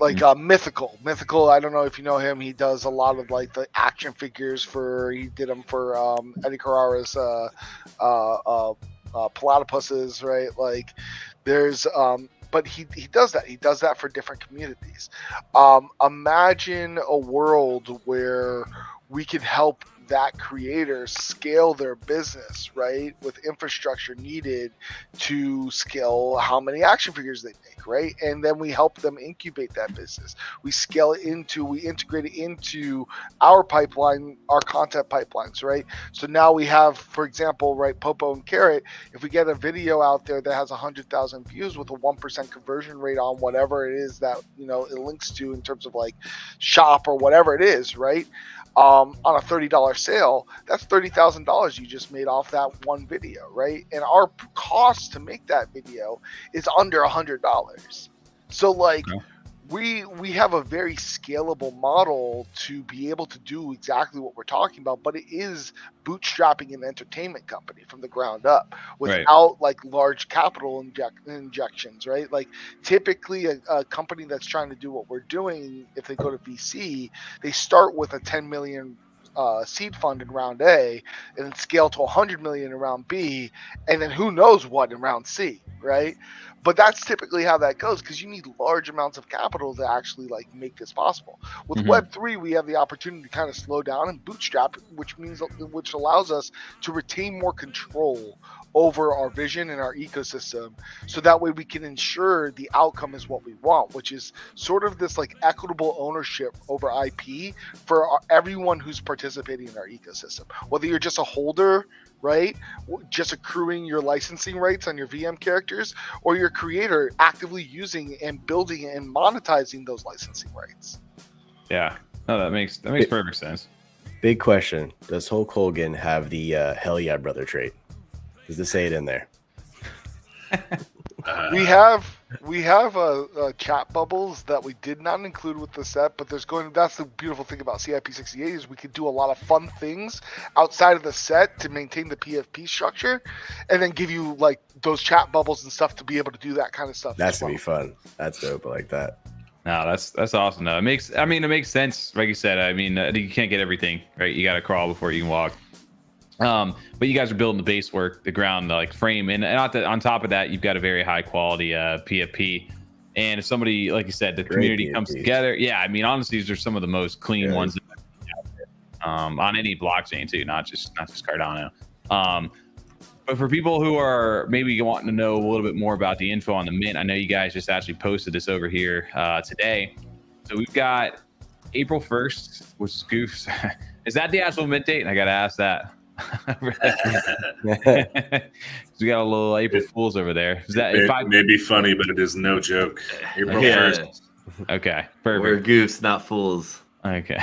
like Mythical. I don't know if you know him. He does a lot of like the action figures he did them for Eddie Carrara's platypuses, right? Like there's but he does that. He does that for different communities. Imagine a world where we can help that creator scale their business, right? With infrastructure needed to scale how many action figures they make, right? And then we help them incubate that business. We integrate it into our pipeline, our content pipelines, right? So now we have, for example, right, Popo and Carrot, if we get a video out there that has 100,000 views with a 1% conversion rate on whatever it is that, it links to in terms of like shop or whatever it is, right? On a $30 sale, that's $30,000 you just made off that one video, right? And our cost to make that video is under $100. So like we have a very scalable model to be able to do exactly what we're talking about, but it is bootstrapping an entertainment company from the ground up without like large capital injections, right? Like typically a company that's trying to do what we're doing, if they go to VC, they start with a 10 million seed fund in round A and then scale to 100 million in round B, and then who knows what in round C, right? But that's typically how that goes, because you need large amounts of capital to actually like make this possible. With Web3, we have the opportunity to kind of slow down and bootstrap, which allows us to retain more control over our vision and our ecosystem, so that way we can ensure the outcome is what we want, which is sort of this like equitable ownership over IP for everyone who's participating in our ecosystem. Whether you're just a holder, right? Just accruing your licensing rights on your VM characters, or your creator actively using and building and monetizing those licensing rights. Yeah, no, that makes perfect sense. Big question: does Hulk Hogan have the hell yeah brother trait? Does it say it in there? We have chat bubbles that we did not include with the set, but that's the beautiful thing about CIP68 is we could do a lot of fun things outside of the set to maintain the PFP structure, and then give you like those chat bubbles and stuff to be able to do that kind of stuff. That's gonna be fun. That's dope. I like that. No, that's awesome. No, it makes sense. Like you said, I mean, you can't get everything right. You got to crawl before you can walk. But you guys are building the base work, the ground, like frame, and on top of that, you've got a very high quality PFP. And if somebody, like you said, the community comes together, yeah, I mean, honestly, these are some of the most clean ones on any blockchain too, not just Cardano. But for people who are maybe wanting to know a little bit more about the info on the mint, I know you guys just actually posted this over here today. So we've got April 1st, which is Goofs. Is that the actual mint date? I got to ask that. We got a little April Fools over there. Is that it may be funny, but it is no joke. April 1st. Okay, perfect. We're goofs, not fools. Okay.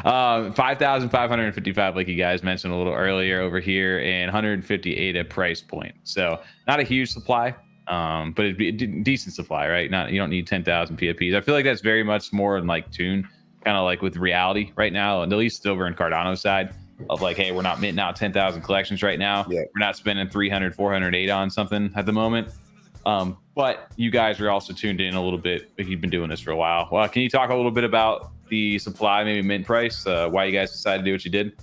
5,555, like you guys mentioned a little earlier over here, and 158 at price point. So not a huge supply, but it'd be a decent supply, right? You don't need 10,000 PFPs. I feel like that's very much more in like tune, kind of like with reality right now, and at least over in Cardano's side of like, hey, we're not minting out 10,000 collections right now. Yeah. We're not spending 300, 408 on something at the moment. But you guys are also tuned in a little bit if you've been doing this for a while. Well, can you talk a little bit about the supply, maybe mint price, why you guys decided to do what you did?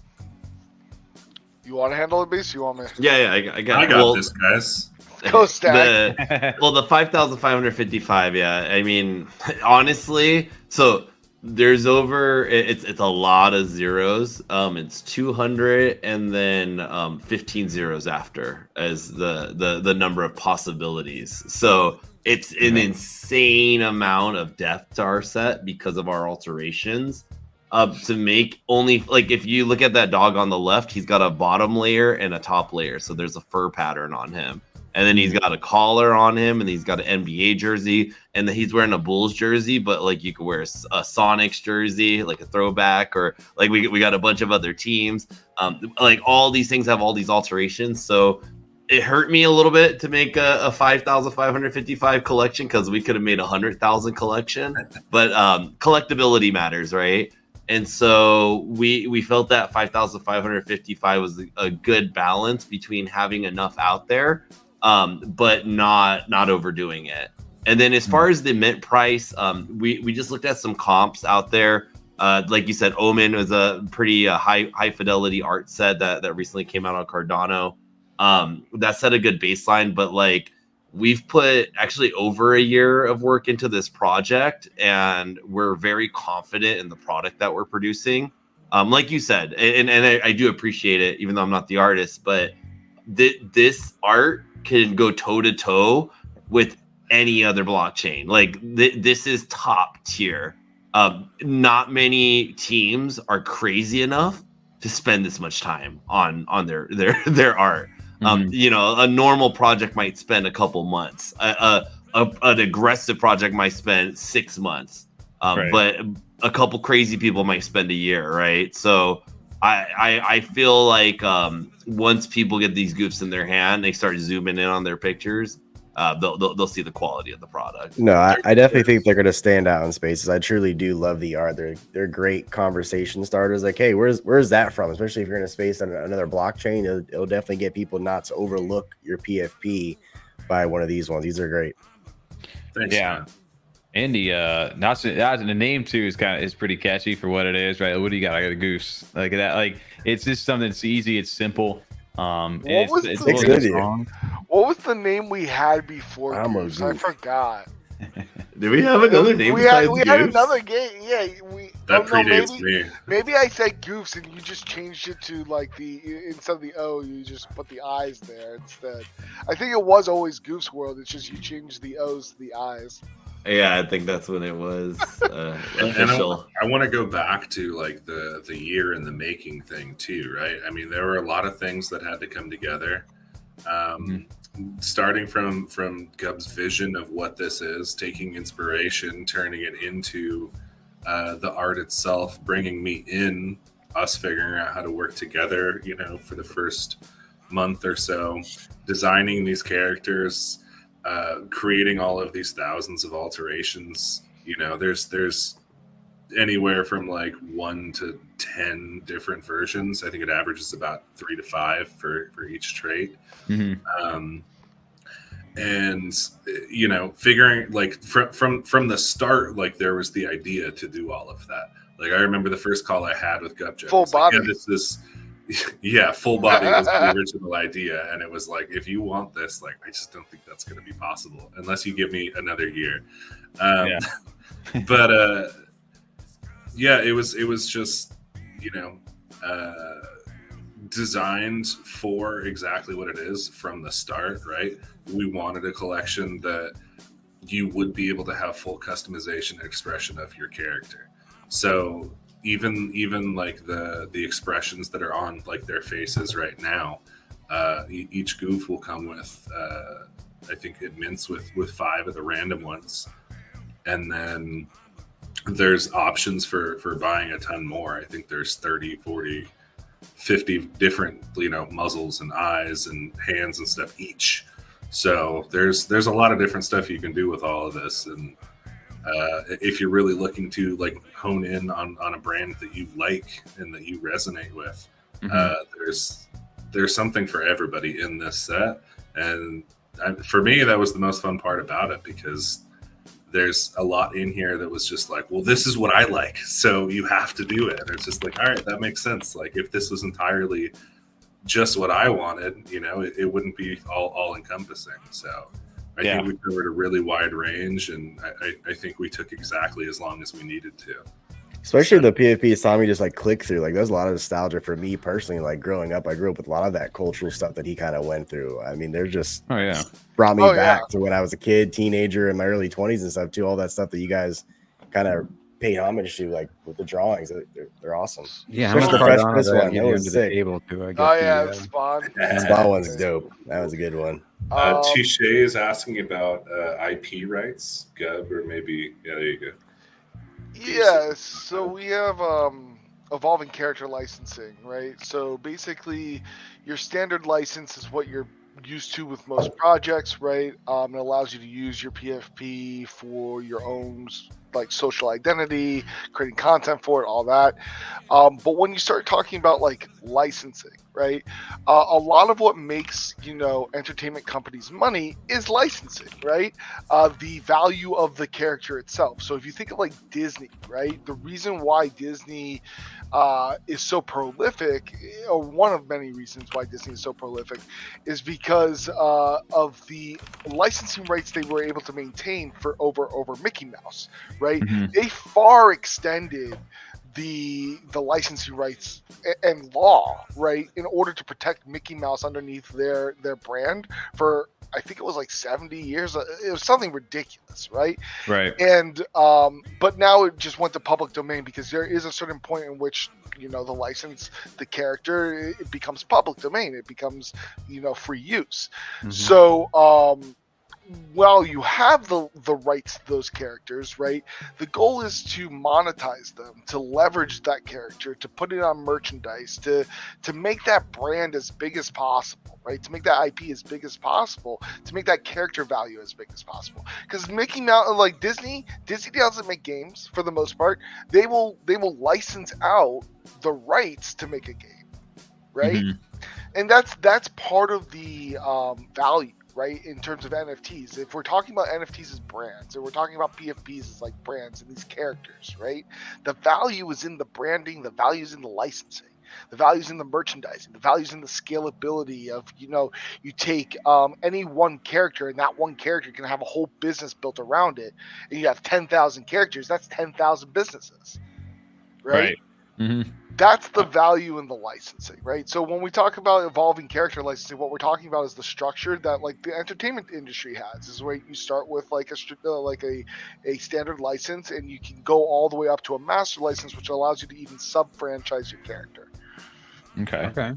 You want to handle it, Beast? You want me? Yeah, I got this, guys. Go Stack. The 5,555. Yeah, I mean, honestly, so there's it's a lot of zeros. It's 200 and then 15 zeros after as the number of possibilities. So it's an insane amount of depth to our set because of our alterations. To make only, like, if you look at that dog on the left, he's got a bottom layer and a top layer. So there's a fur pattern on him. And then he's got a collar on him, and he's got an NBA jersey, and then he's wearing a Bulls jersey, but like you could wear a Sonics jersey, like a throwback, or like we got a bunch of other teams. Like all these things have all these alterations. So it hurt me a little bit to make a 5,555 collection because we could have made 100,000 collection, but collectability matters, right? And so we felt that 5,555 was a good balance between having enough out there, but not overdoing it. And then as far as the mint price, we just looked at some comps out there. Like you said, Omen was a pretty high fidelity art set that recently came out on Cardano. That set a good baseline, but like we've put actually over a year of work into this project, and we're very confident in the product that we're producing. Like you said, and I do appreciate it, even though I'm not the artist, but this art can go toe to toe with any other blockchain. Like this is top tier. Not many teams are crazy enough to spend this much time on their art. You know, a normal project might spend a couple months. An aggressive project might spend 6 months. Right. But a couple crazy people might spend a year, right? So I feel like once people get these goofs in their hand, they start zooming in on their pictures, they'll see the quality of the product. No, I definitely think they're going to stand out in spaces. I truly do love the art. They're great conversation starters. Like, hey, where's that from? Especially if you're in a space on another blockchain, it'll definitely get people not to overlook your PFP by one of these ones. These are great. Thanks, Yeah. man. And the name too is pretty catchy for what it is, right? What do you got? I got a goose like that. Like it's just something that's easy. It's simple. It's a little bit strong. What was the name we had before? I'm a Goose? I goof. forgot. Do we have another name? We had Goofs? another game. Yeah, That predates me. Maybe I said Goofs and you just changed it to like instead of the O, you just put the I's there instead. I think it was always Goofs World. It's just you changed the O's to the I's. Yeah, I think that's when it was And official. I want to go back to like the year in the making thing too, right? I mean, there were a lot of things that had to come together. Starting from Gub's vision of what this is, taking inspiration, turning it into the art itself, bringing me in, us figuring out how to work together, you know, for the first month or so, designing these characters, creating all of these thousands of alterations. You know, there's anywhere from like 1 to 10 different versions. I think it averages about 3 to 5 for each trait. And you know, figuring like from the start, like there was the idea to do all of that. Like I remember the first call I had with Gupjet. Full body. Like, yeah, this is full body was the original idea, and it was like, if you want this, like I just don't think that's going to be possible unless you give me another year. But yeah, it was just, you know, designed for exactly what it is from the start, right? We wanted a collection that you would be able to have full customization and expression of your character. So even like the expressions that are on like their faces right now, each goof will come with I think it mints with 5 of the random ones, and then there's options for buying a ton more. I think there's 30, 40, 50 different, you know, muzzles and eyes and hands and stuff each. So there's a lot of different stuff you can do with all of this. And if you're really looking to like hone in on a brand that you like and that you resonate with, there's something for everybody in this set. And for me, that was the most fun part about it, because there's a lot in here that was just like, well, this is what I like, so you have to do it. And it's just like, all right, that makes sense. Like if this was entirely just what I wanted, you know, it wouldn't be all encompassing. So I think we covered a really wide range, and I think we took exactly as long as we needed to. Especially the PFP saw me just like click through. Like there's a lot of nostalgia for me personally. Like growing up, I grew up with a lot of that cultural stuff that he kind of went through. I mean, they're just brought me back to when I was a kid, teenager, in my early 20s and stuff too. All that stuff that you guys kind of paid homage to, like with the drawings, they're awesome. Yeah, how much the Cardano Fresh Prince one, that was sick. Able to get the Spawn. Spawn one's dope. That was a good one. Touche is asking about IP rights, Gub, or maybe there you go. Yeah, so we have evolving character licensing, right? So basically, your standard license is what you're used to with most projects, right? It allows you to use your PFP for your own like social identity, creating content for it, all that. But when you start talking about like licensing, right? A lot of what makes, you know, entertainment companies money is licensing, right? The value of the character itself. So if you think of like Disney, right? The reason why Disney is so prolific, or one of many reasons why Disney is so prolific, is because of the licensing rights they were able to maintain for over Mickey Mouse, right? They far extended the licensing rights and law, right, in order to protect Mickey Mouse underneath their brand for, I think it was like 70 years. It was something ridiculous, right? Right. And but now it just went to public domain, because there is a certain point in which, you know, the license, the character, it becomes public domain. It becomes, you know, free use. So while you have the rights to those characters, right, the goal is to monetize them, to leverage that character, to put it on merchandise, to make that brand as big as possible, right, to make that IP as big as possible, to make that character value as big as possible. Because Mickey Mouse, like Disney doesn't make games for the most part. They will license out the rights to make a game, right? And that's part of the value, right, in terms of NFTs. If we're talking about NFTs as brands, or we're talking about PFPs as like brands and these characters, right, the value is in the branding, the value is in the licensing, the value is in the merchandising, the value is in the scalability of, you know, you take any one character, and that one character can have a whole business built around it, and you have 10,000 characters, that's 10,000 businesses, right? That's the value in the licensing, right? So when we talk about evolving character licensing, what we're talking about is the structure that like the entertainment industry has. Is where you start with like a standard license, and you can go all the way up to a master license, which allows you to even sub-franchise your character. Okay.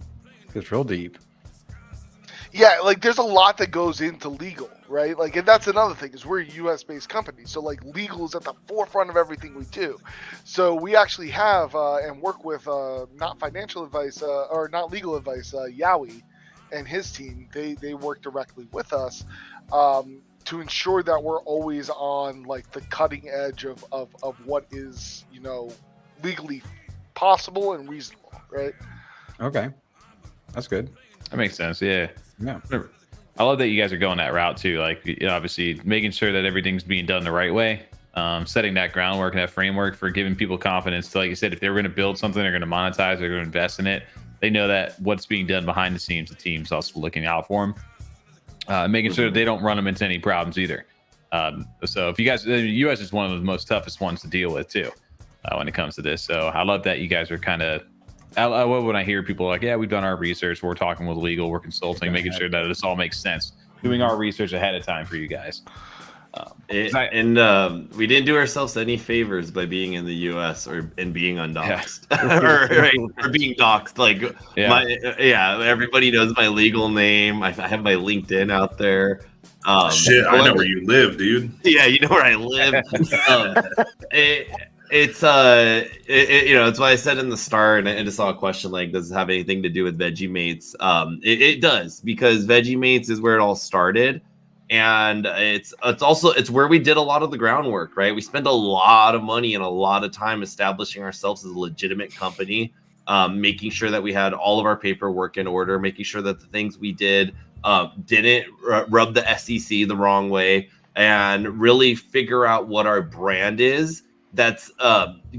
It's real deep. Yeah, like there's a lot that goes into legal, right? Like, and that's another thing is we're a U.S. based company, so like legal is at the forefront of everything we do. So we actually have and work with not financial advice or not legal advice, Yowie and his team. They work directly with us to ensure that we're always on like the cutting edge of what is legally possible and reasonable, right? Okay, that's good. That makes sense. Yeah. Yeah. I love that you guys are going that route too. Like, obviously making sure that everything's being done the right way, setting that groundwork and that framework for giving people confidence to, like you said, if they're going to build something, they're going to monetize, they're going to invest in it. They know that what's being done behind the scenes, the team's also looking out for them, making sure that they don't run them into any problems either. So if you guys, the U.S. is one of the most toughest ones to deal with too, when it comes to this. So I love that you guys are kind of, I love when I hear people like, yeah, we've done our research, we're talking with legal, we're consulting, making sure that this all makes sense, doing our research ahead of time for you guys. We didn't do ourselves any favors by being in the U.S. and being undoxed or being doxed. Like, everybody knows my legal name. I have my LinkedIn out there. Shit, I know where you live, dude. Yeah, you know where I live. It's it's what I said in the start, and I just saw a question like, does it have anything to do with Veggiemates? It does, because Veggiemates is where it all started, and it's where we did a lot of the groundwork, right? We spent a lot of money and a lot of time establishing ourselves as a legitimate company, making sure that we had all of our paperwork in order, making sure that the things we did didn't rub the SEC the wrong way, and really figure out what our brand is that's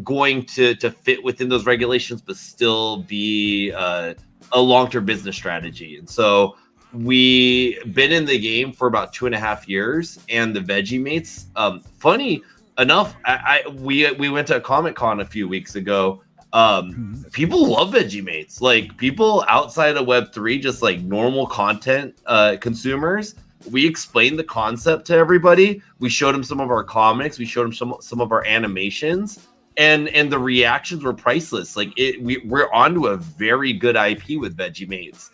going to fit within those regulations, but still be a long-term business strategy. And so we've been in the game for about 2.5 years, and the Veggiemates, funny enough, we went to a Comic-Con a few weeks ago. People love Veggiemates. Like, people outside of Web3, just like normal content consumers, we explained the concept to everybody. We showed them some of our comics. We showed them some of our animations, and the reactions were priceless. Like, we're onto a very good IP with Veggiemates.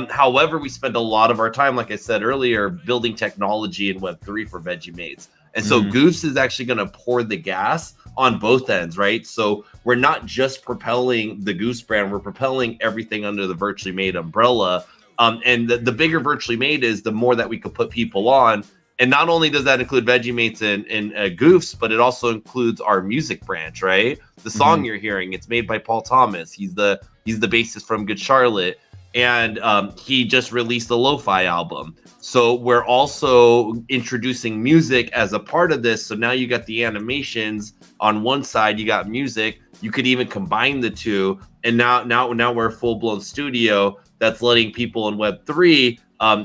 However, we spent a lot of our time, like I said earlier, building technology in Web3 for Veggiemates. And so GOOFS is actually going to pour the gas on both ends, right? So we're not just propelling the GOOFS brand, we're propelling everything under the Virtually Made umbrella. And the bigger Virtually Made is, the more that we could put people on. And not only does that include Veggiemates and GOOFS, but it also includes our music branch, right? The song you're hearing, it's made by Paul Thomas. He's the bassist from Good Charlotte. And he just released a lo-fi album. So we're also introducing music as a part of this. So now you got the animations on one side, you got music. You could even combine the two. And now we're a full-blown studio that's letting people in Web3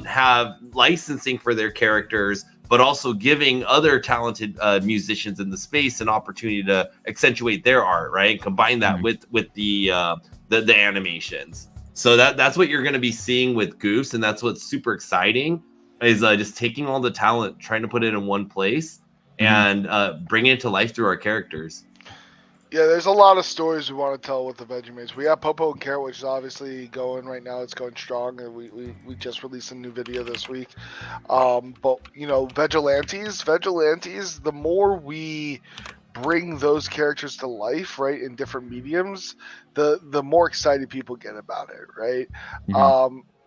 have licensing for their characters, but also giving other talented musicians in the space an opportunity to accentuate their art, right? And combine that with the animations. So that's what you're going to be seeing with GOOFS, and that's what's super exciting, is just taking all the talent, trying to put it in one place, and bringing it to life through our characters. Yeah, there's a lot of stories we want to tell with the Veggiemates. We have Popo and Carrot, which is obviously going right now. It's going strong, and we just released a new video this week. But Vigilantes, the more we bring those characters to life, right, in different mediums, the more excited people get about it, right?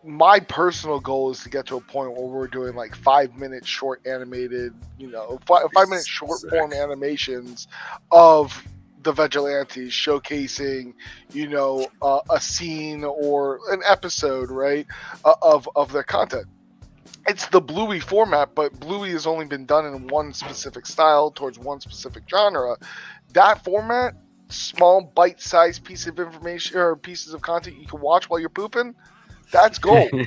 My personal goal is to get to a point where we're doing like 5-minute short animated, 5-minute short form animations of the Vigilantes, showcasing, a scene or an episode, right, of their content. It's the Bluey format, but Bluey has only been done in one specific style towards one specific genre. That format, small bite-sized piece of information or pieces of content you can watch while you're pooping, that's gold. I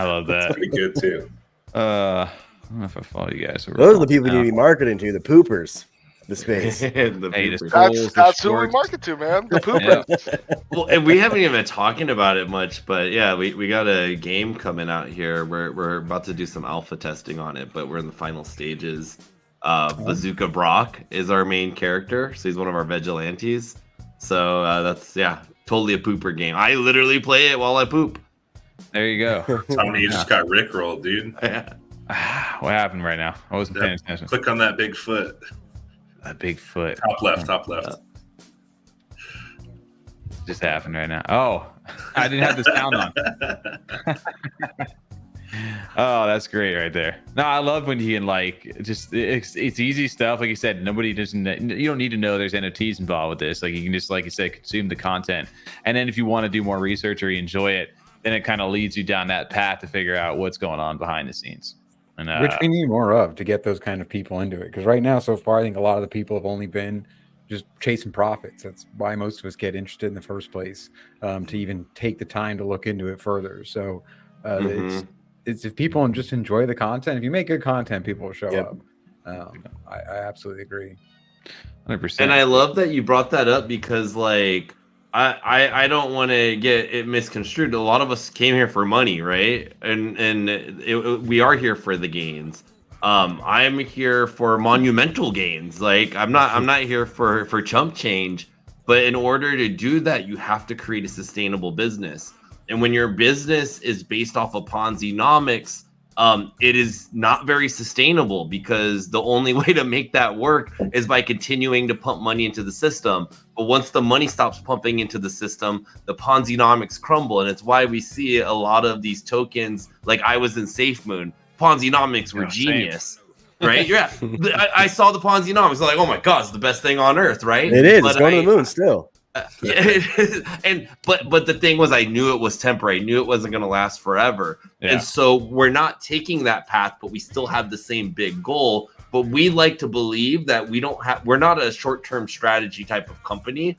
love that. That's pretty good too. I don't know if I follow you guys. Those are the people you need to be marketing to, the poopers. the space. The Hey, the poopers. trolls, the That's who we shorts. market to, man. The poopers. Well, and we haven't even been talking about it much, but yeah, we got a game coming out here. We're about to do some alpha testing on it, but we're in the final stages. Bazooka Brock is our main character, so he's one of our vigilantes. So that's totally a pooper game. I literally play it while I poop. There you go. Tony, you just got rickrolled, dude. What happened right now? I wasn't paying attention. Click on that big foot. A big foot. Top left. Just happened right now. Oh, I didn't have the sound on. Oh, that's great right there. No, I love when you can it's easy stuff. Like you said, you don't need to know there's NFTs involved with this. Like you can just, like you said, consume the content. And then if you want to do more research or you enjoy it, then it kind of leads you down that path to figure out what's going on behind the scenes. And, which we need more of to get those kind of people into it. Because right now, so far, I think a lot of the people have only been just chasing profits. That's why most of us get interested in the first place, to even take the time to look into it further. So it's if people just enjoy the content. If you make good content, people will show up. I absolutely agree. 100%. And I love that you brought that up because, like, I don't want to get it misconstrued. A lot of us came here for money, right? And we are here for the gains. I am here for monumental gains. Like I'm not here for chump change. But in order to do that, you have to create a sustainable business. And when your business is based off of Ponzi-nomics, it is not very sustainable because the only way to make that work is by continuing to pump money into the system. But once the money stops pumping into the system, the Ponzi-nomics crumble. And it's why we see a lot of these tokens, like I was in SafeMoon. Ponzi-nomics were genius. Right? Yeah. I saw the Ponzi-nomics. Like, oh my God, it's the best thing on earth, right? It is. It's going to the moon still. But the thing was, I knew it was temporary. I knew it wasn't going to last forever. Yeah. And so we're not taking that path, but we still have the same big goal. But we like to believe that we're not a short-term strategy type of company.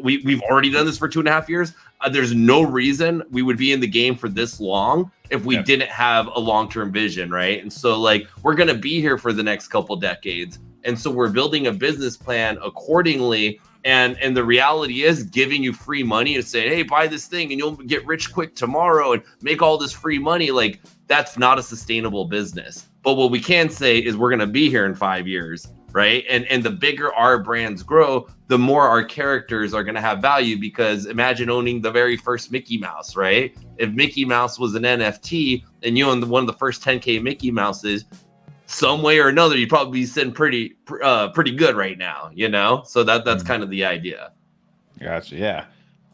We've already done this for 2.5 years. There's no reason we would be in the game for this long if we didn't have a long-term vision, right? And so, like, we're going to be here for the next couple decades. And so we're building a business plan accordingly. And the reality is giving you free money to say, hey, buy this thing and you'll get rich quick tomorrow and make all this free money. Like, that's not a sustainable business. But what we can say is we're going to be here in 5 years, right? And the bigger our brands grow, the more our characters are going to have value, because imagine owning the very first Mickey Mouse, right? If Mickey Mouse was an NFT and you own one of the first 10K Mickey Mouses, some way or another, you'd probably be sitting pretty good right now, you know? So that's kind of the idea. Gotcha. Yeah.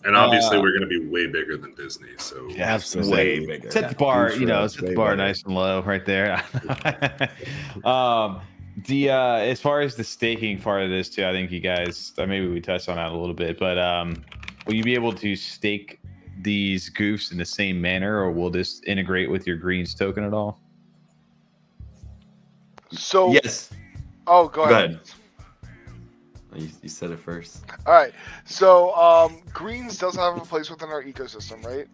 And obviously we're going to be way bigger than Disney. So yeah, absolutely. Way bigger. Set the bar, set the bar nice and low right there. As far as the staking part of this too, I think you guys, maybe we touched on that a little bit, but will you be able to stake these goofs in the same manner, or will this integrate with your greens token at all? So yes. Oh, go ahead. You said it first. All right. So greens does have a place within our ecosystem, right?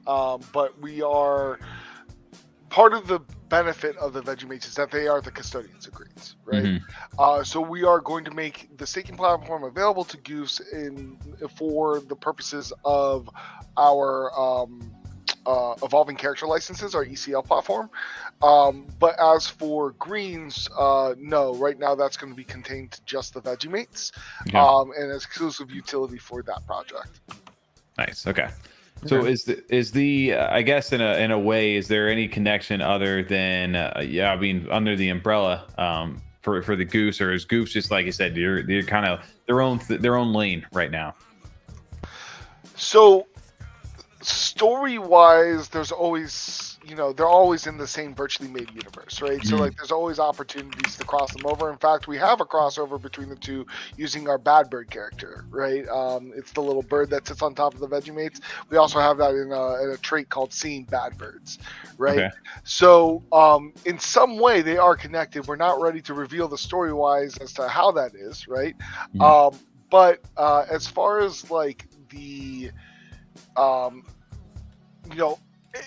But we are part of the benefit of the Veggiemates is that they are the custodians of greens, right? Mm-hmm. So we are going to make the staking platform available to Goofs for the purposes of our evolving character licenses, our ECL platform. But as for greens, no, right now that's going to be contained to just the Veggiemates, and exclusive utility for that project. Nice. Okay. So is the I guess in a way, is there any connection other than under the umbrella for the Goofs, or is Goofs just, like you said, they're kind of their own lane right now? So story-wise, there's always, they're always in the same virtually made universe, right? Mm-hmm. So, like, there's always opportunities to cross them over. In fact, we have a crossover between the two using our Bad Bird character, right? It's the little bird that sits on top of the Veggiemates. We also have that in a trait called Seeing Bad Birds, right? Okay. So, in some way, they are connected. We're not ready to reveal the story-wise as to how that is, right? Mm-hmm. But as far as, like, the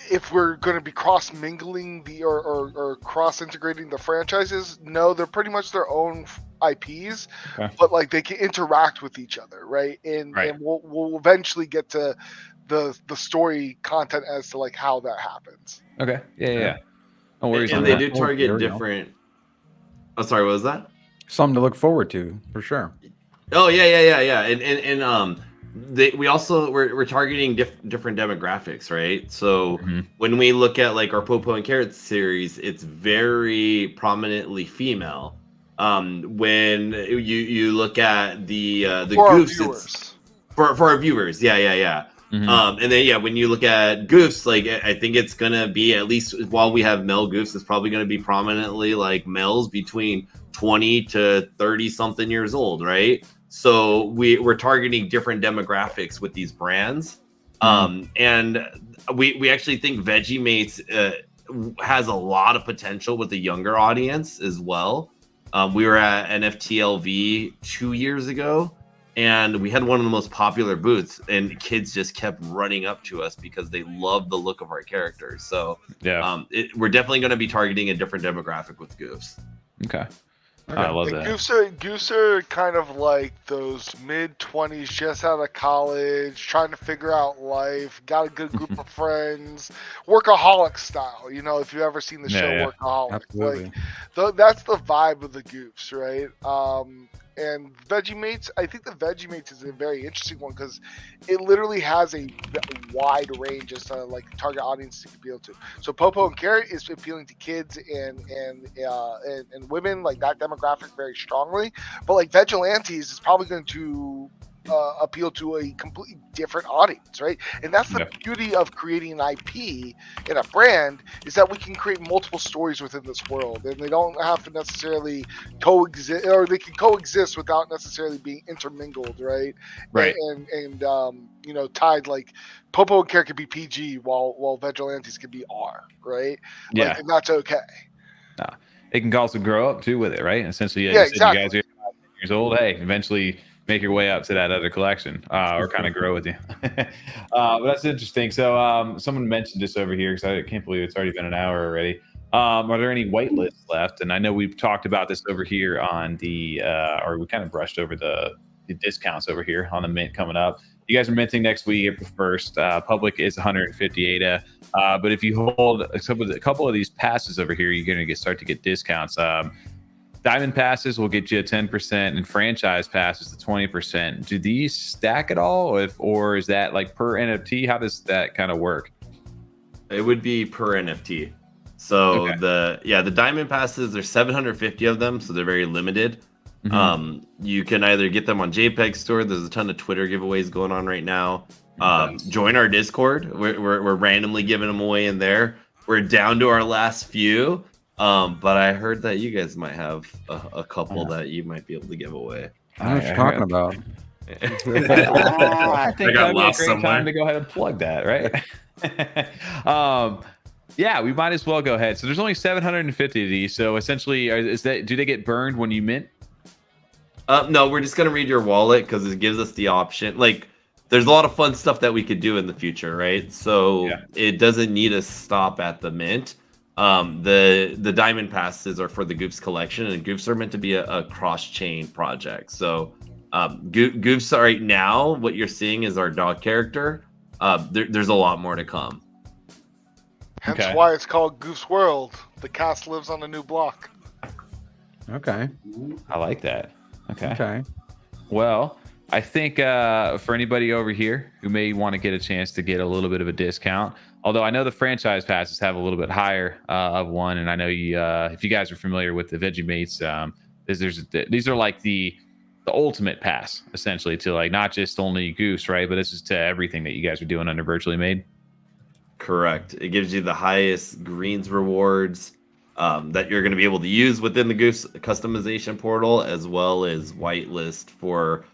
if we're going to be cross mingling or cross integrating the franchises, no, they're pretty much their own IPs, Okay. but like they can interact with each other, right? And we'll eventually get to the story content as to like how that happens. Okay. Yeah. No worries. And on they that. do target different. Oh, sorry, what was that? Something to look forward to for sure. Oh yeah. And we're targeting different demographics, right? So when we look at like our Popo and Carrot series, it's very prominently female. When you look at the Goofs, it's for our viewers, yeah. And then when you look at Goofs, like I think it's gonna be, at least while we have male Goofs, it's probably gonna be prominently like males between 20 to 30 something years old, right? So we're targeting different demographics with these brands. And we actually think Veggiemates has a lot of potential with the younger audience as well. We were at NFTLV 2 years ago, and we had one of the most popular booths, and kids just kept running up to us because they love the look of our characters. So we're definitely going to be targeting a different demographic with Goofs. Okay. I love that. Goofs are kind of like those mid-20s, just out of college, trying to figure out life, got a good group of friends, workaholic style. You know, if you've ever seen the show Workaholic. Absolutely. Like, that's the vibe of the Goofs, right? And Veggiemates, I think the Veggiemates is a very interesting one because it literally has a wide range as to like target audience to appeal to. So Popo and Carrot is appealing to kids and women, like that demographic very strongly. But like Vigilantes is probably going to appeal to a completely different audience, right? And that's the beauty of creating an IP and a brand, is that we can create multiple stories within this world, and they don't have to necessarily coexist, or they can coexist without necessarily being intermingled, right? Right. And you know, tied, like Popo and Carrot could be PG while Vigilantes could be R, right? Yeah. Like, and that's okay. It can also grow up too with it, right? Essentially, exactly. You guys are 10 years old. Hey, eventually make your way up to that other collection, or kind of grow with you. But that's interesting. So someone mentioned this over here, because I can't believe it's already been an hour already. Are there any whitelists left? And I know we've talked about this over here on the, or we kind of brushed over the discounts over here on the mint coming up. You guys are minting next week, April 1st. Public is 150 ADA. But if you hold a couple of these passes over here, you're going to start to get discounts. Diamond passes will get you 10%, and franchise passes to 20%. Do these stack at all, or is that like per NFT? How does that kind of work? It would be per NFT. So the diamond passes, there's 750 of them, so they're very limited. You can either get them on JPEG Store. There's a ton of Twitter giveaways going on right now. Join our Discord. We're randomly giving them away in there. We're down to our last few. But I heard that you guys might have a couple that you might be able to give away. I know what you're talking about. I think that'd be a great time to go ahead and plug that, right? Yeah, we might as well go ahead. So there's only 750 of these. So essentially, do they get burned when you mint? No, we're just gonna read your wallet because it gives us the option. Like, there's a lot of fun stuff that we could do in the future, right? So it doesn't need to stop at the mint. The diamond passes are for the Goofs collection, and Goofs are meant to be a cross-chain project. So Goofs right now, what you're seeing is our dog character. There's a lot more to come. Hence why it's called Goofs World. The cast lives on a new block. Okay. I like that. Okay. Well, I think for anybody over here who may want to get a chance to get a little bit of a discount, although I know the franchise passes have a little bit higher of one, and I know you, if you guys are familiar with the Veggiemates, these are like the ultimate pass, essentially, to like not just only Goofs, right? But this is to everything that you guys are doing under Virtually Made. Correct. It gives you the highest greens rewards that you're going to be able to use within the Goofs customization portal, as well as whitelist for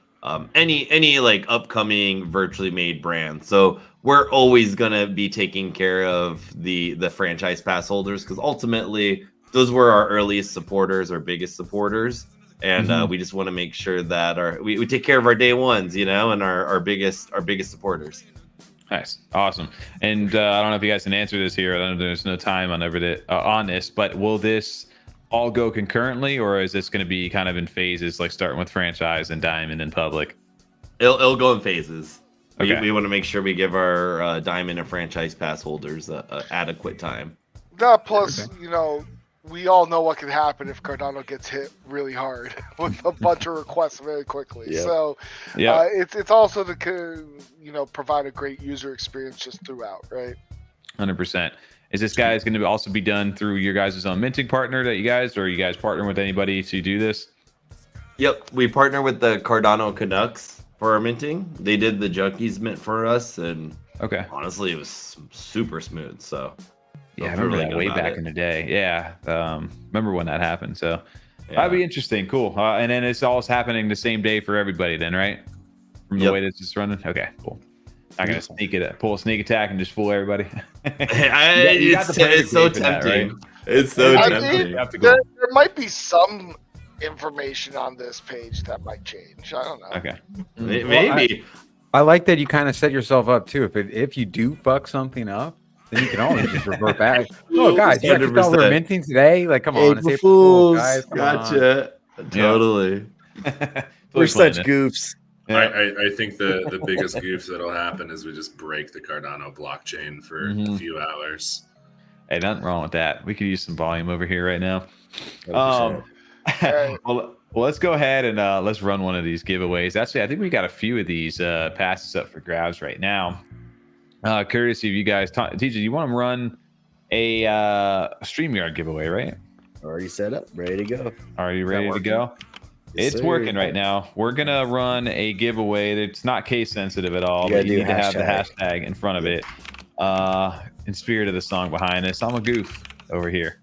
any like upcoming Virtually Made brand. So we're always going to be taking care of the franchise pass holders, because ultimately those were our earliest supporters, our biggest supporters. And we just want to make sure that we take care of our day ones, you know, and our biggest supporters. Nice, awesome. And I don't know if you guys can answer this here. I don't know, there's no time on this, but will this all go concurrently, or is this going to be kind of in phases, like starting with franchise and diamond and public? It'll go in phases. Okay. We want to make sure we give our diamond and franchise pass holders adequate time. Plus, we all know what can happen if Cardano gets hit really hard with a bunch of requests very quickly. Yep. So it's also to provide a great user experience just throughout, right? 100%. Is this guys going to also be done through your guys' own minting partner that you guys, or are you guys partnering with anybody to do this? Yep, we partner with the Cardano Canucks for our minting. They did the Junkies mint for us, and honestly, it was super smooth. So yeah, I remember that way back in the day. Yeah, remember when that happened. So that'd be interesting. Cool. And then it's all happening the same day for everybody, then, right? From the way that's just running. Okay, cool. I'm gonna pull a sneak attack and just fool everybody. It's so tempting. Right? It's so tempting. There might be some information on this page that might change. I don't know. Okay, maybe. I like that you kind of set yourself up too. If you do fuck something up, then you can always just revert back. Oh, guys, you actually thought we're minting today? Like, come on, April Fools, guys. Gotcha. Totally. We're such goofs. Yeah. I think the biggest goof that'll happen is we just break the Cardano blockchain for a few hours. Hey, nothing wrong with that. We could use some volume over here right now. Well, let's go ahead and let's run one of these giveaways. Actually, I think we got a few of these passes up for grabs right now. Curious if you guys, TJ, you want to run a StreamYard giveaway, right? Already set up, ready to go. Are you ready to go? It's working right now. We're gonna run a giveaway that's not case sensitive at all, but you need to have the hashtag in front of it. In spirit of the song behind this, I'm a goof over here.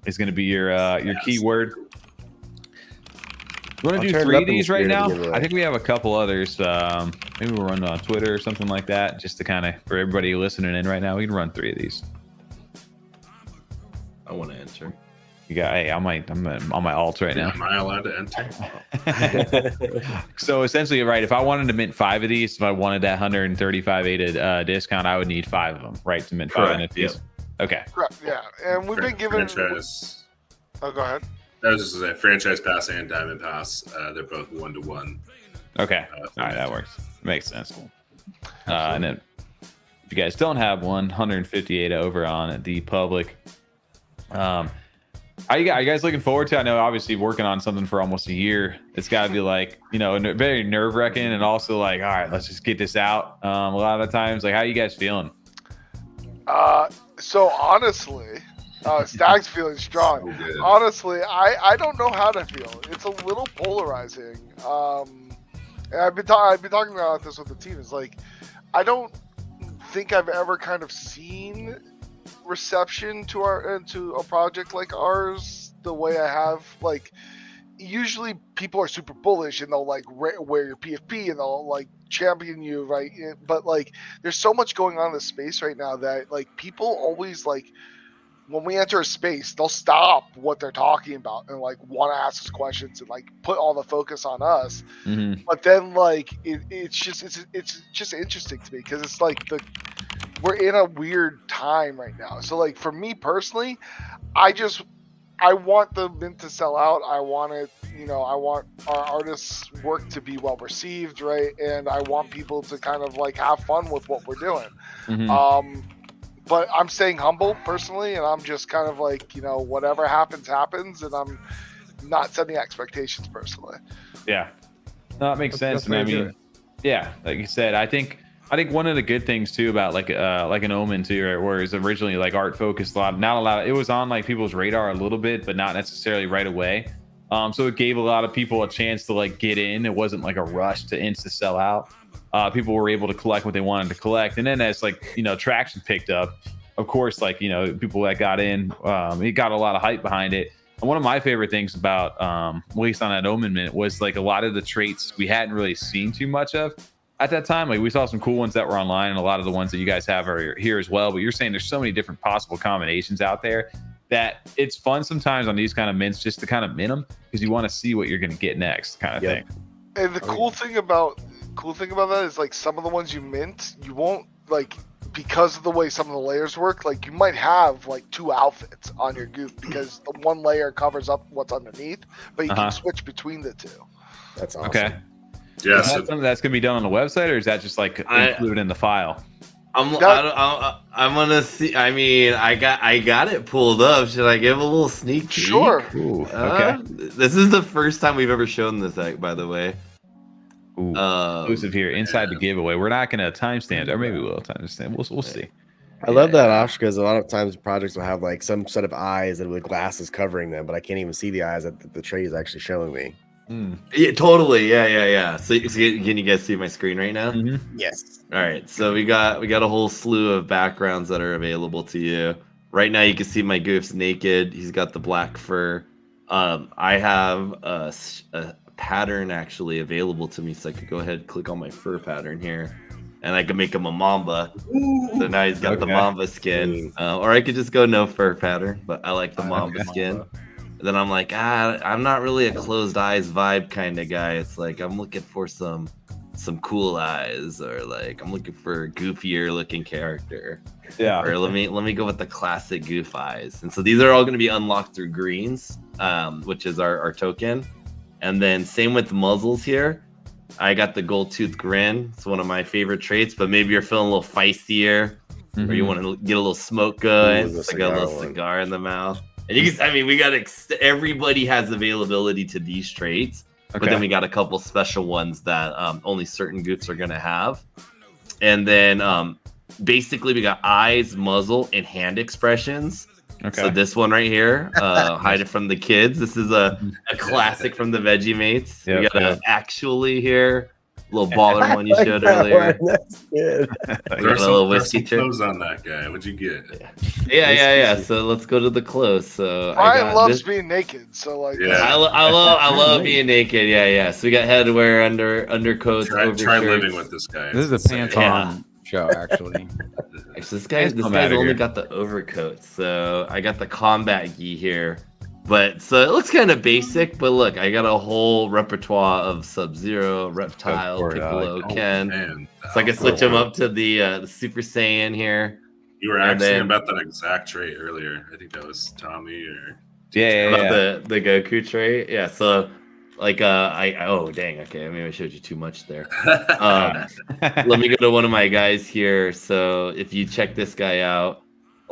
It's gonna be your keyword. You want to do 3 of these right now? I think we have a couple others. Maybe we'll run on Twitter or something like that, just to kind of, for everybody listening in right now, we can run 3 of these. I want to enter. You got, hey, I'm on my alt right now. Am I allowed to enter? So essentially, right, if I wanted to mint 5 of these, if I wanted that 135 ADA discount, I would need 5 of them, right, to mint 5 NFTs. Yep. Okay. Correct. Yeah, and we've been given. Franchise. Oh, go ahead. I was just saying, franchise pass and diamond pass. They're both 1-to-1. Okay. All right, that works. Makes sense. And then, if you guys don't have 158 over on the public, are you guys looking forward to? I know, obviously, working on something for almost a year. It's got to be like, very nerve wracking, and also like, all right, let's just get this out. A lot of the times, like, how are you guys feeling? So honestly, Stag's feeling strong. So honestly, I don't know how to feel. It's a little polarizing. And I've been talking about this with the team. It's like, I don't think I've ever kind of seen reception to a project like ours the way I have. Like, usually people are super bullish and they'll like wear your PFP and they'll like champion you, right? But like, there's so much going on in the space right now that like people always like, when we enter a space, they'll stop what they're talking about and like want to ask us questions and like put all the focus on us. Mm-hmm. But then like it's just interesting to me because it's like we're in a weird time right now. So like for me personally, I want the mint to sell out. I want it, I want our artists' work to be well received, right? And I want people to kind of like have fun with what we're doing. Mm-hmm. But I'm staying humble personally, and I'm just kind of like, whatever happens, and I'm not setting expectations personally. Yeah, no, that makes sense. And I mean, yeah, like you said, I think one of the good things too about like an Omen too, right, where it's originally like art focused a lot, not a lot. It was on like people's radar a little bit, but not necessarily right away. So it gave a lot of people a chance to like get in. It wasn't like a rush to insta sell out. People were able to collect what they wanted to collect, and then as like traction picked up, of course, like people that got in, it got a lot of hype behind it. And one of my favorite things about, at least on that Omen mint, was like a lot of the traits we hadn't really seen too much of at that time. Like we saw some cool ones that were online, and a lot of the ones that you guys have are here as well. But you're saying there's so many different possible combinations out there that it's fun sometimes on these kind of mints just to kind of mint them because you want to see what you're going to get next, kind of thing. And the cool thing about that is like some of the ones you mint, you won't like because of the way some of the layers work, like you might have like 2 outfits on your goof because the one layer covers up what's underneath, but you can switch between the 2. That's awesome. Okay. Yeah, Is that something that's gonna be done on the website, or is that just like included in the file? I'm gonna see. I mean, I got it pulled up. Should I give a little sneak peek? Sure. Ooh, okay. This is the first time we've ever shown this, by the way. Ooh, exclusive here inside the giveaway. We're not gonna timestamp, or maybe we'll timestamp. We'll see. I love that option because a lot of times projects will have like some set of eyes and with glasses covering them, but I can't even see the eyes that the tray is actually showing me. Yeah, totally. Yeah. So can you guys see my screen right now? Yes. All right. So we got a whole slew of backgrounds that are available to you. Right now, you can see my goof's naked. He's got the black fur. I have a pattern actually available to me, so I could go ahead and click on my fur pattern here, and I can make him a mamba. So now he's got the mamba skin, or I could just go no fur pattern, but I like the mamba skin. And then I'm like, I'm not really a closed eyes vibe kind of guy. It's like I'm looking for some cool eyes, or like I'm looking for a goofier looking character. Yeah. Or let me go with the classic goof eyes. And so these are all going to be unlocked through greens, which is our token. And then same with the muzzles here. I got the gold tooth grin. It's one of my favorite traits, but maybe you're feeling a little feistier, or you want to get a little smoke going. I got a little cigar in the mouth. And you can, I mean, we got everybody has availability to these traits, but then we got a couple special ones that only certain goofs are gonna have. And then basically we got eyes, muzzle, and hand expressions. So this one right here, hide it from the kids. This is a classic from the Veggie Mates. We got a actually here. Little baller one you showed earlier. That's good. Throw some clothes on that guy. What'd you get? Yeah. So let's go to the clothes. So Brian loves being naked. So like, I love being naked. Yeah. So we got headwear, undercoats. Try living with this guy. This is a pants-on show, actually. This guy's only got the overcoat. So I got the combat gi here. But so it looks kind of basic, but look, I got a whole repertoire of Sub-Zero, Reptile, Piccolo, Ken. So I can switch them up to the Super Saiyan here. You were asking about that exact trait earlier. I think that was Tommy or about the Goku trait. Yeah, so like oh dang, okay, maybe I showed you too much there. Let me go to one of my guys here. So if you check this guy out.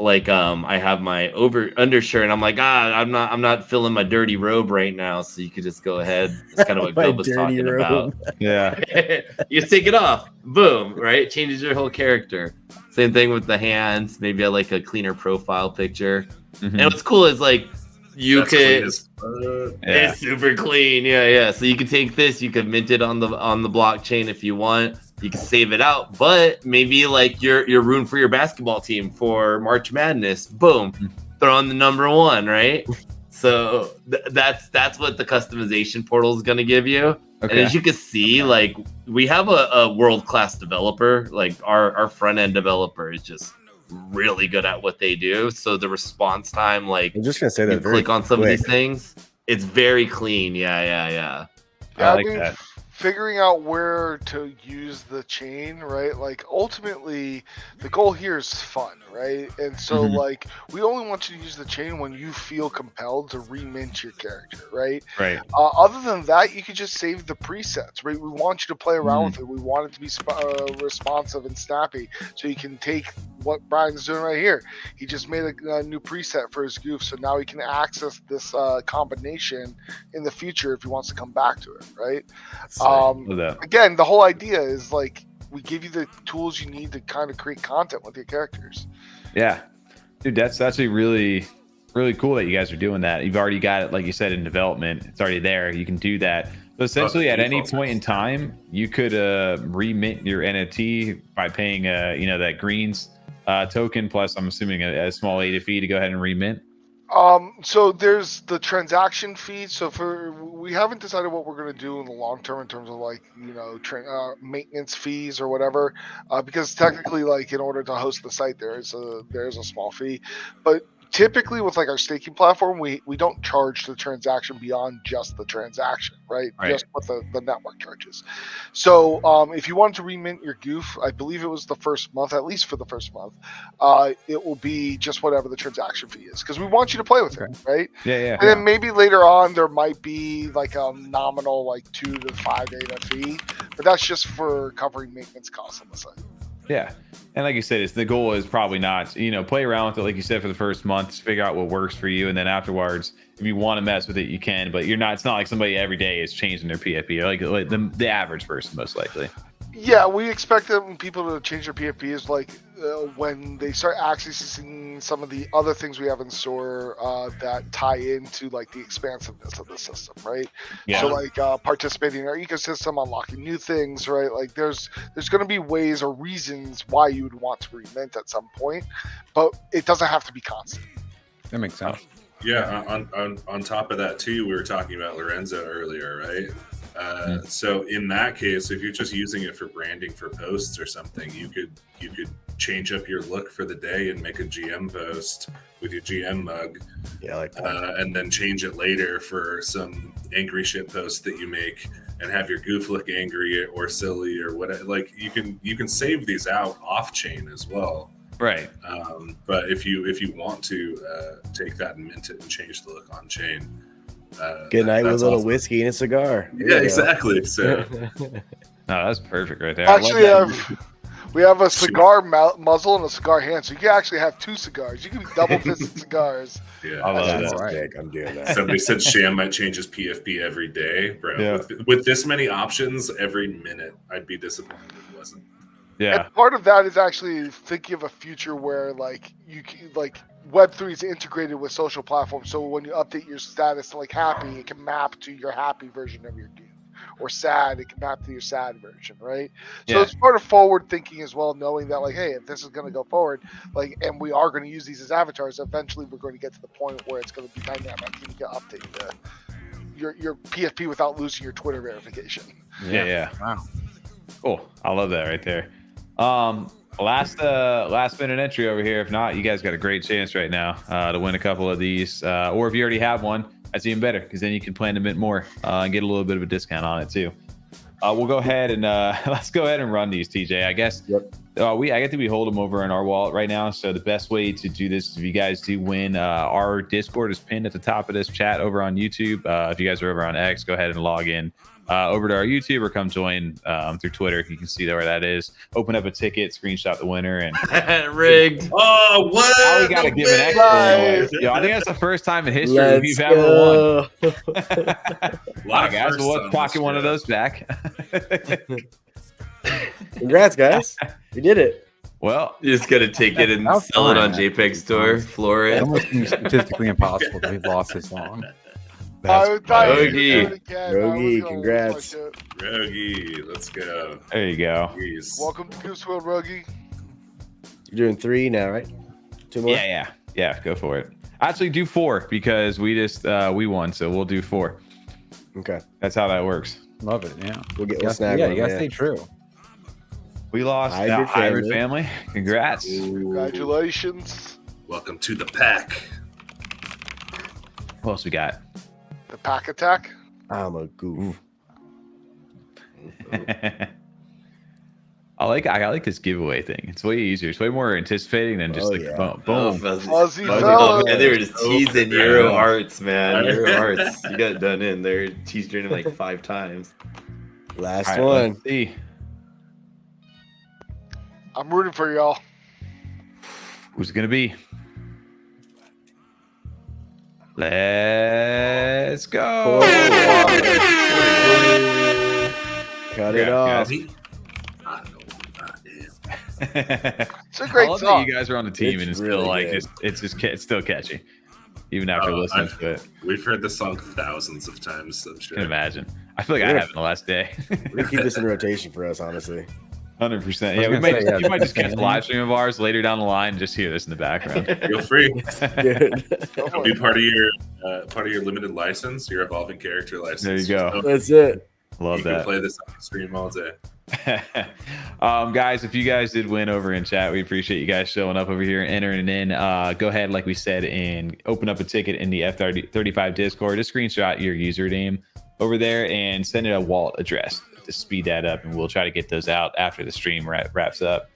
Like I have my undershirt and I'm like I'm not filling my dirty robe right now, so you could just go ahead. That's kind of what Bill was talking about. Yeah. You take it off, boom, right? It changes your whole character. Same thing with the hands. Maybe I like a cleaner profile picture. And what's cool is like it's super clean. Yeah. So you can take this, you can mint it on the blockchain if you want. You can save it out, but maybe like you're rooting for your basketball team for March Madness. Boom, throw on the number 1, right? So that's what the customization portal is going to give you. And as you can see, like we have a world-class developer. Like our front-end developer is just really good at what they do. So the response time, like I'm just gonna say that you click on some of these things, it's very clean. Yeah. I like that. Figuring out where to use the chain, right? Like ultimately the goal here is fun, right? And so like we only want you to use the chain when you feel compelled to remint your character, right? Other than that, you could just save the presets, right? We want you to play around with it. We want it to be responsive and snappy, so you can take what Brian's doing right here. He just made a new preset for his goof, so now he can access this combination in the future if he wants to come back to it, right? Again, the whole idea is like we give you the tools you need to kind of create content with your characters. Yeah, dude, that's actually really cool that you guys are doing that. You've already got it, like you said, in development. It's already there. You can do that. So essentially, at any point in time, you could remint your NFT by paying that greens token plus, I'm assuming, a small ADA fee to go ahead and remint. So there's the transaction fee. So we haven't decided what we're going to do in the long term in terms of like, maintenance fees or whatever, because technically like in order to host the site, there's a small fee, but typically with like our staking platform, we don't charge the transaction beyond just the transaction, right? Just what the network charges. So if you wanted to remint your goof, I believe it was the first month, at least for the first month, it will be just whatever the transaction fee is, because we want you to play with it, right? Yeah. And then maybe later on there might be like a nominal like 2 to 5 ADA fee, but that's just for covering maintenance costs on the site. Yeah. And like you said, the goal is probably not, play around with it, like you said, for the first month, figure out what works for you. And then afterwards, if you want to mess with it, you can, but it's not like somebody every day is changing their PFP, like the average person, most likely. Yeah, we expect people to change their PFPs like when they start accessing some of the other things we have in store that tie into like the expansiveness of the system, right? Yeah. So like participating in our ecosystem, unlocking new things, right? Like there's going to be ways or reasons why you would want to remint at some point, but it doesn't have to be constant. That makes sense. Yeah, on top of that too, we were talking about Lorenzo earlier, right? So in that case, if you're just using it for branding for posts or something, you could change up your look for the day and make a GM post with your GM mug. Yeah, like that. And then change it later for some angry shit post that you make and have your goof look angry or silly or whatever. Like you can save these out off chain as well. Right. But if you want to take that and mint it and change the look on chain. Good night with a little awesome. whiskey and a cigar. Yeah, exactly. So No, that's perfect right there. Actually, we have a cigar muzzle and a cigar hand, so you can actually have 2 cigars. You can be double-fisted cigars. yeah. I love That's that. sick. I'm doing that. Somebody said Sham might change his PFP every day, bro. Yeah. With this many options every minute, I'd be disappointed if it wasn't. Yeah. And part of that is actually thinking of a future where like you can, like Web3 is integrated with social platforms, so when you update your status to like happy, it can map to your happy version of your goof, or sad, it can map to your sad version, right? So Yeah. it's part of forward thinking as well, knowing that like, hey, if this is going to go forward, like, and we are going to use these as avatars, eventually we're going to get to the point where it's going to be dynamic. You can update your PFP without losing your Twitter verification. Yeah. Wow. Cool. I love that right there. Last minute entry over here. If not, you guys got a great chance right now to win a couple of these. Or if you already have one, that's even better, because then you can plan to mint more and get a little bit of a discount on it too. We'll go ahead and let's go ahead and run these, TJ. I guess I get to hold them over in our wallet right now. So the best way to do this is if you guys do win, our Discord is pinned at the top of this chat over on YouTube. If you guys are over on X, go ahead and log in over to our YouTube or come join through Twitter. You can see where that is. Open up a ticket, screenshot the winner, and Rigged. Oh, what? now we gotta give an extra Nice. away. Yo, I think that's the first time in history Let's we've ever won. go. A lot Wow, of guys, firsts we'll on pocket this one of show. those back. Congrats, guys. You did it. Well, You just gotta take it and That was sell it fine, on JPEG Store, floor It it. almost seems statistically impossible to have lost this long. I would thought you were Yogi. doing it again. I was Yogi, gonna congrats. lose my shit. Rogi, let's go. there you go. Jeez. Welcome to GOOFS World, Rogi. You're doing 3 now, right? 2 more? Yeah, go for it. Actually, do 4 because we just we won, so we'll do 4. Okay. That's how that works. Love it. Yeah. We'll snag one. You gotta stay true. We lost Hybrid Hybrid family. Congrats. Congratulations. Welcome to the pack. What else we got? The pack attack. I'm a goof. I like this giveaway thing. It's way easier. It's way more anticipating than just Oh, like yeah. boom, Oh, boom. Fuzzy Oh, fellas. man, they were just teasing Euro Arts, man. Yeah. Euro Arts. You got done in. They're teased him like 5 times. Last All right, one. let's see. I'm rooting for y'all. Who's it gonna be? Let's go. Cut it Yeah, off. guys. I know who I am. It's a I great love that song. you guys are on the team It's and it's really still like good. it's still catchy, even after Oh, listening to it. We've heard this song thousands of times, I'm I sure. can imagine. I feel like I Yeah. have in the last day. We're gonna keep this in rotation for us, honestly. 100%. I Yeah, was we might gonna say, you might just yeah. catch a live stream of ours later down the line and just hear this in the background. Feel free. Good. Go It'll for be it. part of your limited license, your evolving character license. There you go. So That's it. Love you can that. play this on the stream all day. Guys, if you guys did win over in chat, we appreciate you guys showing up over here and entering in. Go ahead, like we said, and open up a ticket in the F35 Discord. Just screenshot your username over there and send it a wallet address to speed that up, and we'll try to get those out after the stream wraps up.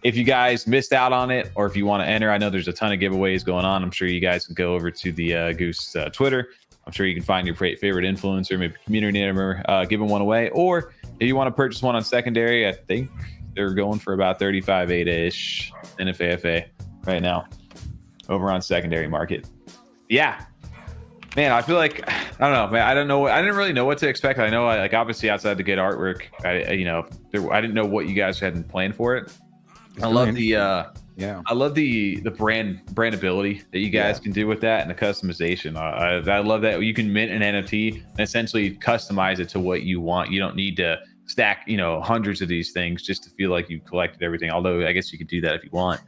If you guys missed out on it, or if you want to enter, I know there's a ton of giveaways going on. I'm sure you guys can go over to the Goose Twitter. I'm sure you can find your favorite influencer, maybe community member, giving one away. Or if you want to purchase one on secondary, I think they're going for about 35.8-ish NFAFA right now over on secondary market. Yeah, man, I feel like, I don't know, man. I didn't really know what to expect. I know, like, obviously outside the good artwork, I didn't know what you guys had planned for it. I love the I love the brandability that you guys can do with that, and the customization. I love that you can mint an NFT and essentially customize it to what you want. You don't need to stack hundreds of these things just to feel like you collected everything. Although I guess you could do that if you want.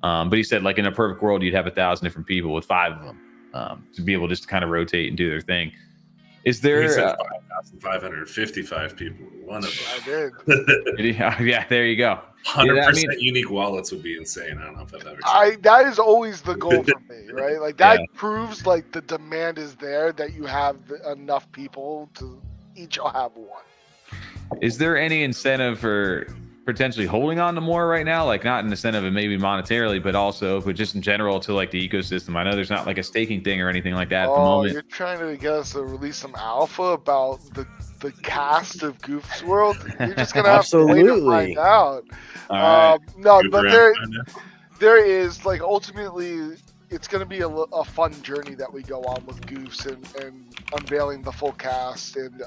But he said, like, in a perfect world, you'd have 1,000 different people with 5 of them to be able just to kind of rotate and do their thing. Is there 5,555 people? One of I them. did. Yeah, there you go. 100% unique wallets would be insane. I don't know if I've ever seen That is always the goal for me, right? Like, that proves like the demand is there, that you have enough people to each have one. Is there any incentive for potentially holding on to more right now? Like, not an incentive and maybe monetarily, but also, but just in general to like the ecosystem. I know there's not like a staking thing or anything like that at the moment. You're trying to get us to release some alpha about the cast of GOOFS World? You're just gonna have to wait to find out. No, but there is, like, ultimately it's going to be a fun journey that we go on with Goofs and unveiling the full cast. And,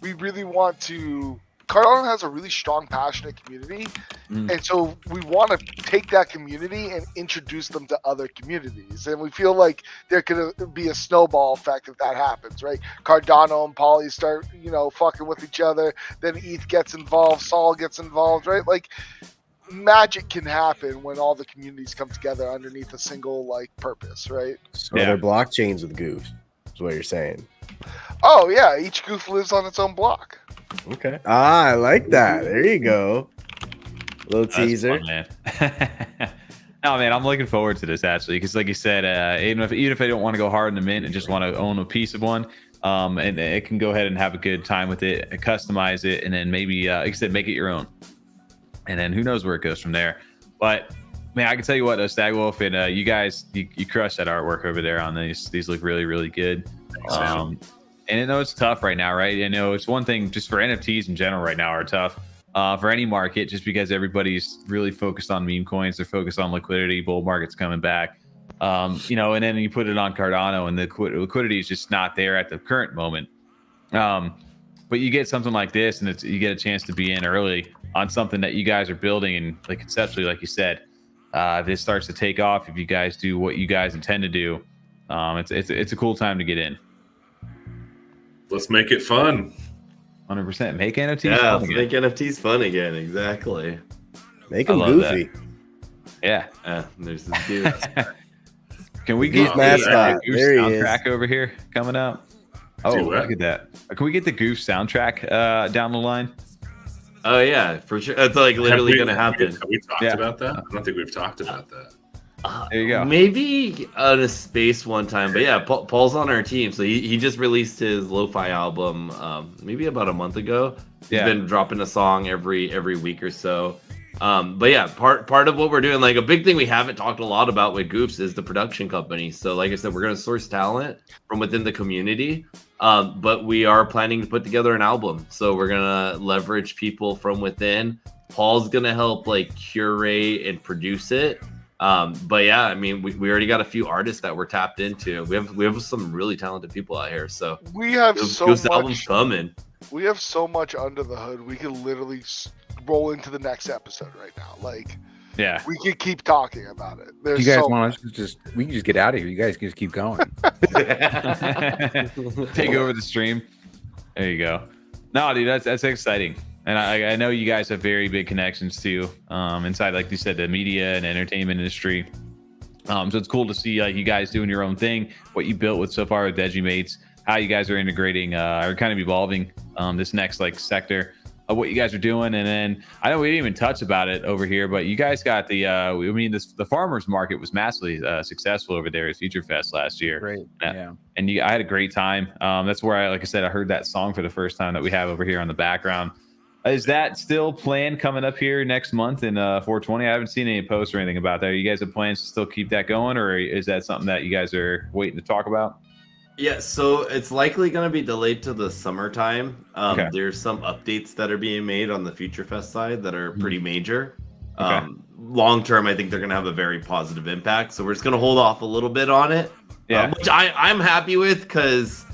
we really want to... Cardano has a really strong, passionate community. And so we want to take that community and introduce them to other communities. And we feel like there could be a snowball effect if that happens, right? Cardano and Poly start, fucking with each other. Then ETH gets involved. Sol gets involved, right? Like, magic can happen when all the communities come together underneath a single, like, purpose, right? So they're blockchains with Goofs, is what you're saying. Oh, yeah. Each Goof lives on its own block. Okay. I like that. There you go. Little teaser. Fun, man. Oh, man, I'm looking forward to this, actually, because like you said, even if I don't want to go hard in the mint and just want to own a piece of one, and it can go ahead and have a good time with it, customize it, and then maybe, like I said, make it your own. And then who knows where it goes from there. But, man, I can tell you what, Stagwolf, and you guys, you crushed that artwork over there on these. These look really, really good. Thanks, and I know it's tough right now, right? I know it's one thing just for NFTs in general right now are tough for any market, just because everybody's really focused on meme coins. They're focused on liquidity. Bull market's coming back. And then you put it on Cardano, and the liquidity is just not there at the current moment. But you get something like this, and you get a chance to be in early on something that you guys are building, and like conceptually, like you said, if it starts to take off, if you guys do what you guys intend to do, it's a cool time to get in. Let's make it fun. 100%. Make NFTs yeah, fun let's again. make NFTs fun again. Exactly. Make them goofy. That. Yeah. There's this dude. Can we get mascot? Goose There he soundtrack over here coming up? Oh, look at that. Can we get the Goose soundtrack down the line? Oh, yeah, for sure. That's like literally going to happen. Have we talked about that? I don't think we've talked about that. There you go. Maybe on a space one time, but yeah, Paul's on our team, so he just released his lo-fi album maybe about a month ago. He's been dropping a song every week or so. But yeah, part of what we're doing, like a big thing we haven't talked a lot about with Goofs is the production company. So like I said, we're going to source talent from within the community, but we are planning to put together an album. So we're going to leverage people from within. Paul's going to help like curate and produce it. But yeah, I mean, we already got a few artists that we're tapped into. We have some really talented people out here. So we have album's coming. We have so much under the hood. We could literally roll into the next episode right now. Like, yeah, we could keep talking about it. You guys want us to we can just get out of here. You guys can just keep going. Take over the stream. There you go. No, dude, that's exciting. And I know you guys have very big connections too, inside, like you said, the media and entertainment industry. So it's cool to see like you guys doing your own thing, what you built with so far with Vegimates, how you guys are integrating or kind of evolving this next like sector of what you guys are doing. And then I know we didn't even touch about it over here, but you guys got the the farmers market was massively successful over there at Future Fest last year. Great. Yeah. And I had a great time. That's where like I said, I heard that song for the first time that we have over here on the background. Is that still planned coming up here next month in 420? I haven't seen any posts or anything about that. You guys have plans to still keep that going, or is that something that you guys are waiting to talk about? Yeah, so it's likely going to be delayed to the summertime. Okay. There's some updates that are being made on the Future Fest side that are pretty major. Okay. Long term, I think they're going to have a very positive impact. So we're just going to hold off a little bit on it, which I'm happy with, because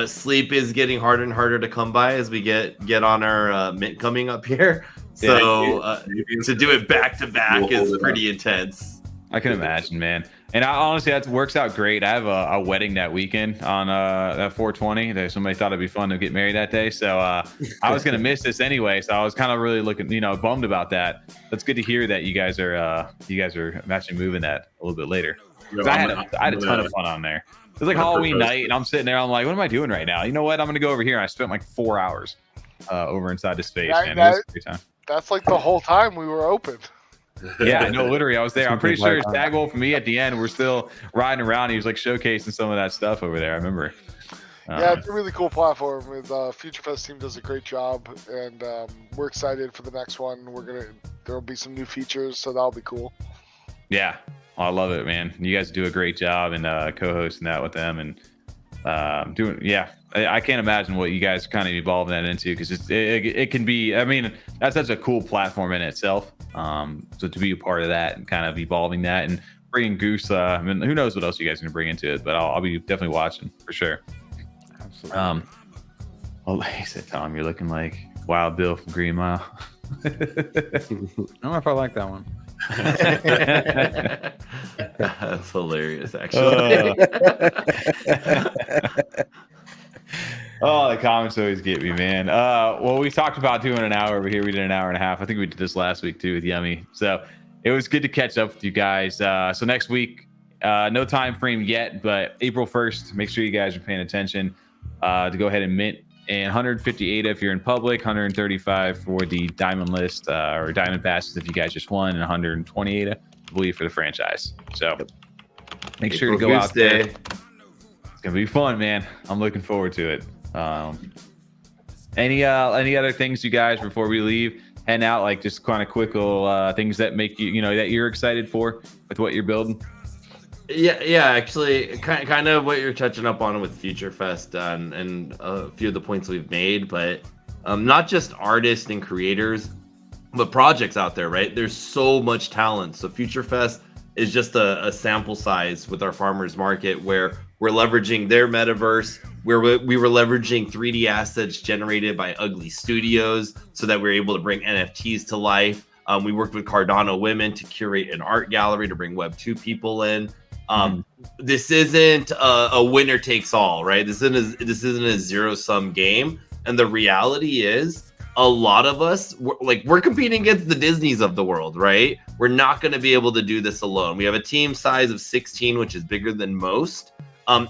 sleep is getting harder and harder to come by as we get on our mint coming up here. So to do it back to back is pretty intense. I can imagine, man. And honestly, that works out great. I have a wedding that weekend on that 420. Somebody thought it'd be fun to get married that day. So I was going to miss this anyway. So I was kind of really looking, bummed about that. That's good to hear that you guys are actually moving that a little bit later. I had a ton of fun on there. It was like Halloween night, and I'm sitting there. I'm like, what am I doing right now? You know what? I'm going to go over here. And I spent like 4 hours over inside this space, man. It was a great time. That's like the whole time we were open. Yeah, no, literally, I was there. I'm pretty sure Stagwolf and me at the end, we're still riding around. He was like showcasing some of that stuff over there. I remember. Yeah, it's a really cool platform. The Future Fest team does a great job, and we're excited for the next one. There'll be some new features, so that'll be cool. Yeah, I love it, man. You guys do a great job and co-hosting that with them and doing. Yeah, I can't imagine what you guys kind of evolving that into, because it can be. I mean, that's such a cool platform in itself. So to be a part of that and kind of evolving that and bringing Goose, I mean, who knows what else you guys are gonna bring into it, but I'll be definitely watching for sure. Absolutely. Well, like I said, Tom, you're looking like Wild Bill from Green Mile. I don't know if I like that one. That's hilarious, actually. Oh, the comments always get me, man. Well, we talked about doing an hour over here. We did an hour and a half. I think we did this last week too with Yummy. So it was good to catch up with you guys. So next week, no time frame yet, but April 1st, make sure you guys are paying attention to go ahead and mint. And 158 if you're in public, 135 for the diamond list or diamond passes if you guys just won, and 128 I believe for the franchise. So make sure to go out there. It's gonna be fun, man. I'm looking forward to it. Any other things you guys before we leave, heading out, like just kind of quick little things that make you that you're excited for with what you're building? Yeah, actually, kind of what you're touching up on with Future Fest and a few of the points we've made, but not just artists and creators, but projects out there, right? There's so much talent. So Future Fest is just a sample size with our farmers market, where we're leveraging their metaverse, where we were leveraging 3D assets generated by Ugly Studios so that we're able to bring NFTs to life. We worked with Cardano Women to curate an art gallery to bring Web2 people in. This isn't a winner takes all, right? This isn't a zero-sum game. And the reality is, a lot of us, we're competing against the Disneys of the world, right? We're not going to be able to do this alone. We have a team size of 16, which is bigger than most.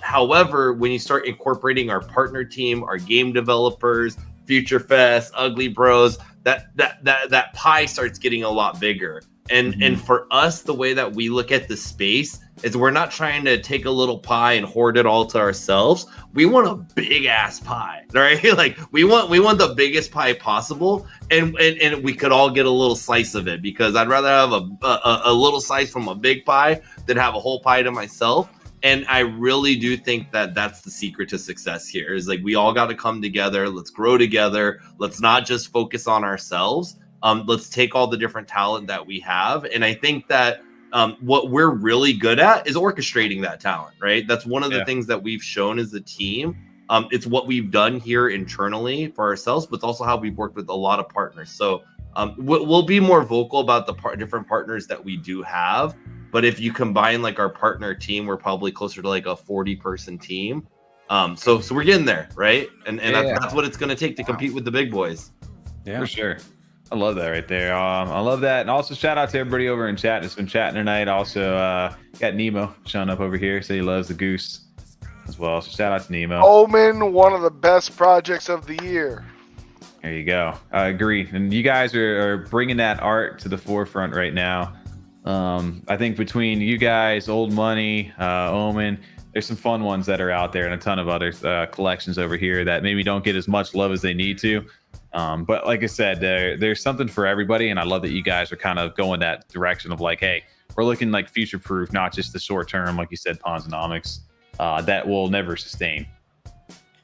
However, when you start incorporating our partner team, our game developers, Future Fest, Ugly Bros, that pie starts getting a lot bigger. And for us, the way that we look at the space is we're not trying to take a little pie and hoard it all to ourselves. We want a big ass pie, right? Like we want the biggest pie possible, and we could all get a little slice of it, because I'd rather have a little slice from a big pie than have a whole pie to myself. And I really do think that that's the secret to success here, is like we all got to come together. Let's grow together. Let's not just focus on ourselves. Let's take all the different talent that we have. And I think that what we're really good at is orchestrating that talent, right? That's one of the things that we've shown as a team. It's what we've done here internally for ourselves, but it's also how we've worked with a lot of partners. So we'll be more vocal about the different partners that we do have. But if you combine like our partner team, we're probably closer to like a 40-person team. So we're getting there, right? And that's what it's going to take to compete with the big boys. Yeah, for sure. I love that right there. I love that. And also shout out to everybody over in chat that's been chatting tonight. Also got Nemo showing up over here. So he loves the goose as well. So shout out to Nemo. Omen, one of the best projects of the year. There you go. I agree. And you guys are bringing that art to the forefront right now. I think between you guys, Old Money, Omen, there's some fun ones that are out there and a ton of other collections over here that maybe don't get as much love as they need to. But like I said, there's something for everybody. And I love that you guys are kind of going that direction of like, hey, we're looking like future proof, not just the short term, like you said, Ponzonomics, that will never sustain.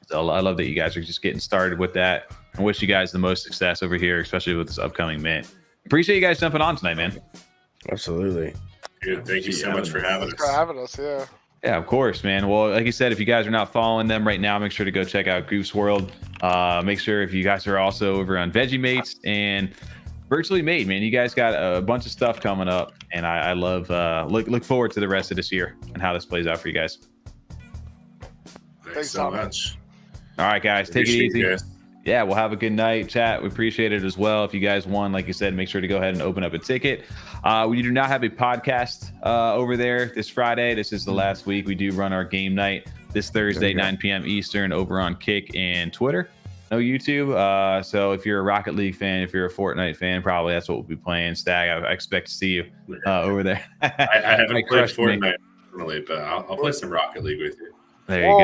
So I love that you guys are just getting started with that. I wish you guys the most success over here, especially with this upcoming mint. Appreciate you guys jumping on tonight, man. Absolutely. Dude, thank you so much for having Thanks for us. having us. Yeah. Yeah, of course, man. Well, like you said, if you guys are not following them right now, make sure to go check out GOOFS World. Make sure if you guys are also over on Veggiemates and Virtually Made, man, you guys got a bunch of stuff coming up, and I love look forward to the rest of this year and how this plays out for you guys. Thanks so much. All right, guys, take it Appreciate easy. you guys. Yeah, we'll have a good night, chat. We appreciate it as well. If you guys won, like you said, make sure to go ahead and open up a ticket. We do not have a podcast over there this Friday. This is the last week. We do run our game night this Thursday, 9 p.m. Eastern, over on Kick and Twitter. No YouTube. So if you're a Rocket League fan, if you're a Fortnite fan, probably that's what we'll be playing. Stag, I expect to see you over there. I haven't played crushed me. Fortnite recently, but I'll play some Rocket League with you. There you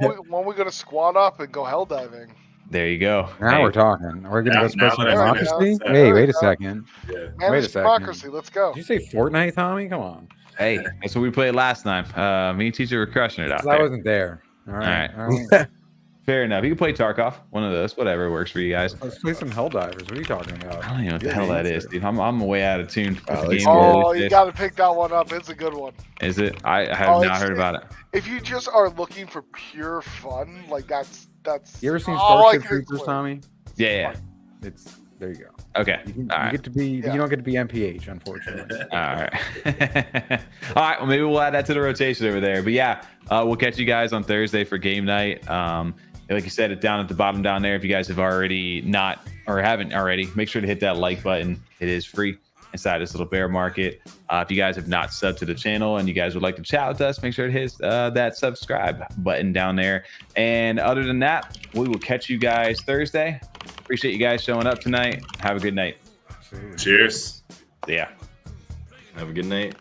go. When we gonna squat up and go hell diving? There you go. Now Hey, we're talking. We're gonna go Now special that I democracy. know, Hey, so- wait a second. Yeah. Wait a Managed second. democracy. Let's go. Did you say Fortnite, Tommy? Come on. hey, that's what we played last time. Me and teacher were crushing it out 'Cause I there. wasn't there. All right. All All right. Fair enough. You can play Tarkov, one of those, whatever works for you guys. Let's play some Helldivers. What are you talking about? I don't even know what the Yeah, hell that me is, too. dude. I'm way out of tune. with the let's game go. rules. Oh, you got to pick that one up. It's a good one. Is it? I have Oh, not it's- heard about it. If you just are looking for pure fun, like that's. You ever seen all I Starship can Troopers, explain. Tommy? Yeah, It's there. You go. yeah. Okay. You, can, All you right. get to be. Yeah. You don't get to be MPH, unfortunately. All right. All right. Well, maybe we'll add that to the rotation over there. But yeah, we'll catch you guys on Thursday for game night. Like you said, it's down at the bottom down there. If you guys have already not or haven't already, make sure to hit that like button. It is free inside this little bear market. If you guys have not subbed to the channel and you guys would like to chat with us, make sure to hit that subscribe button down there. And other than that, we will catch you guys Thursday. Appreciate you guys showing up tonight. Have a good night. Cheers. Yeah. Have a good night.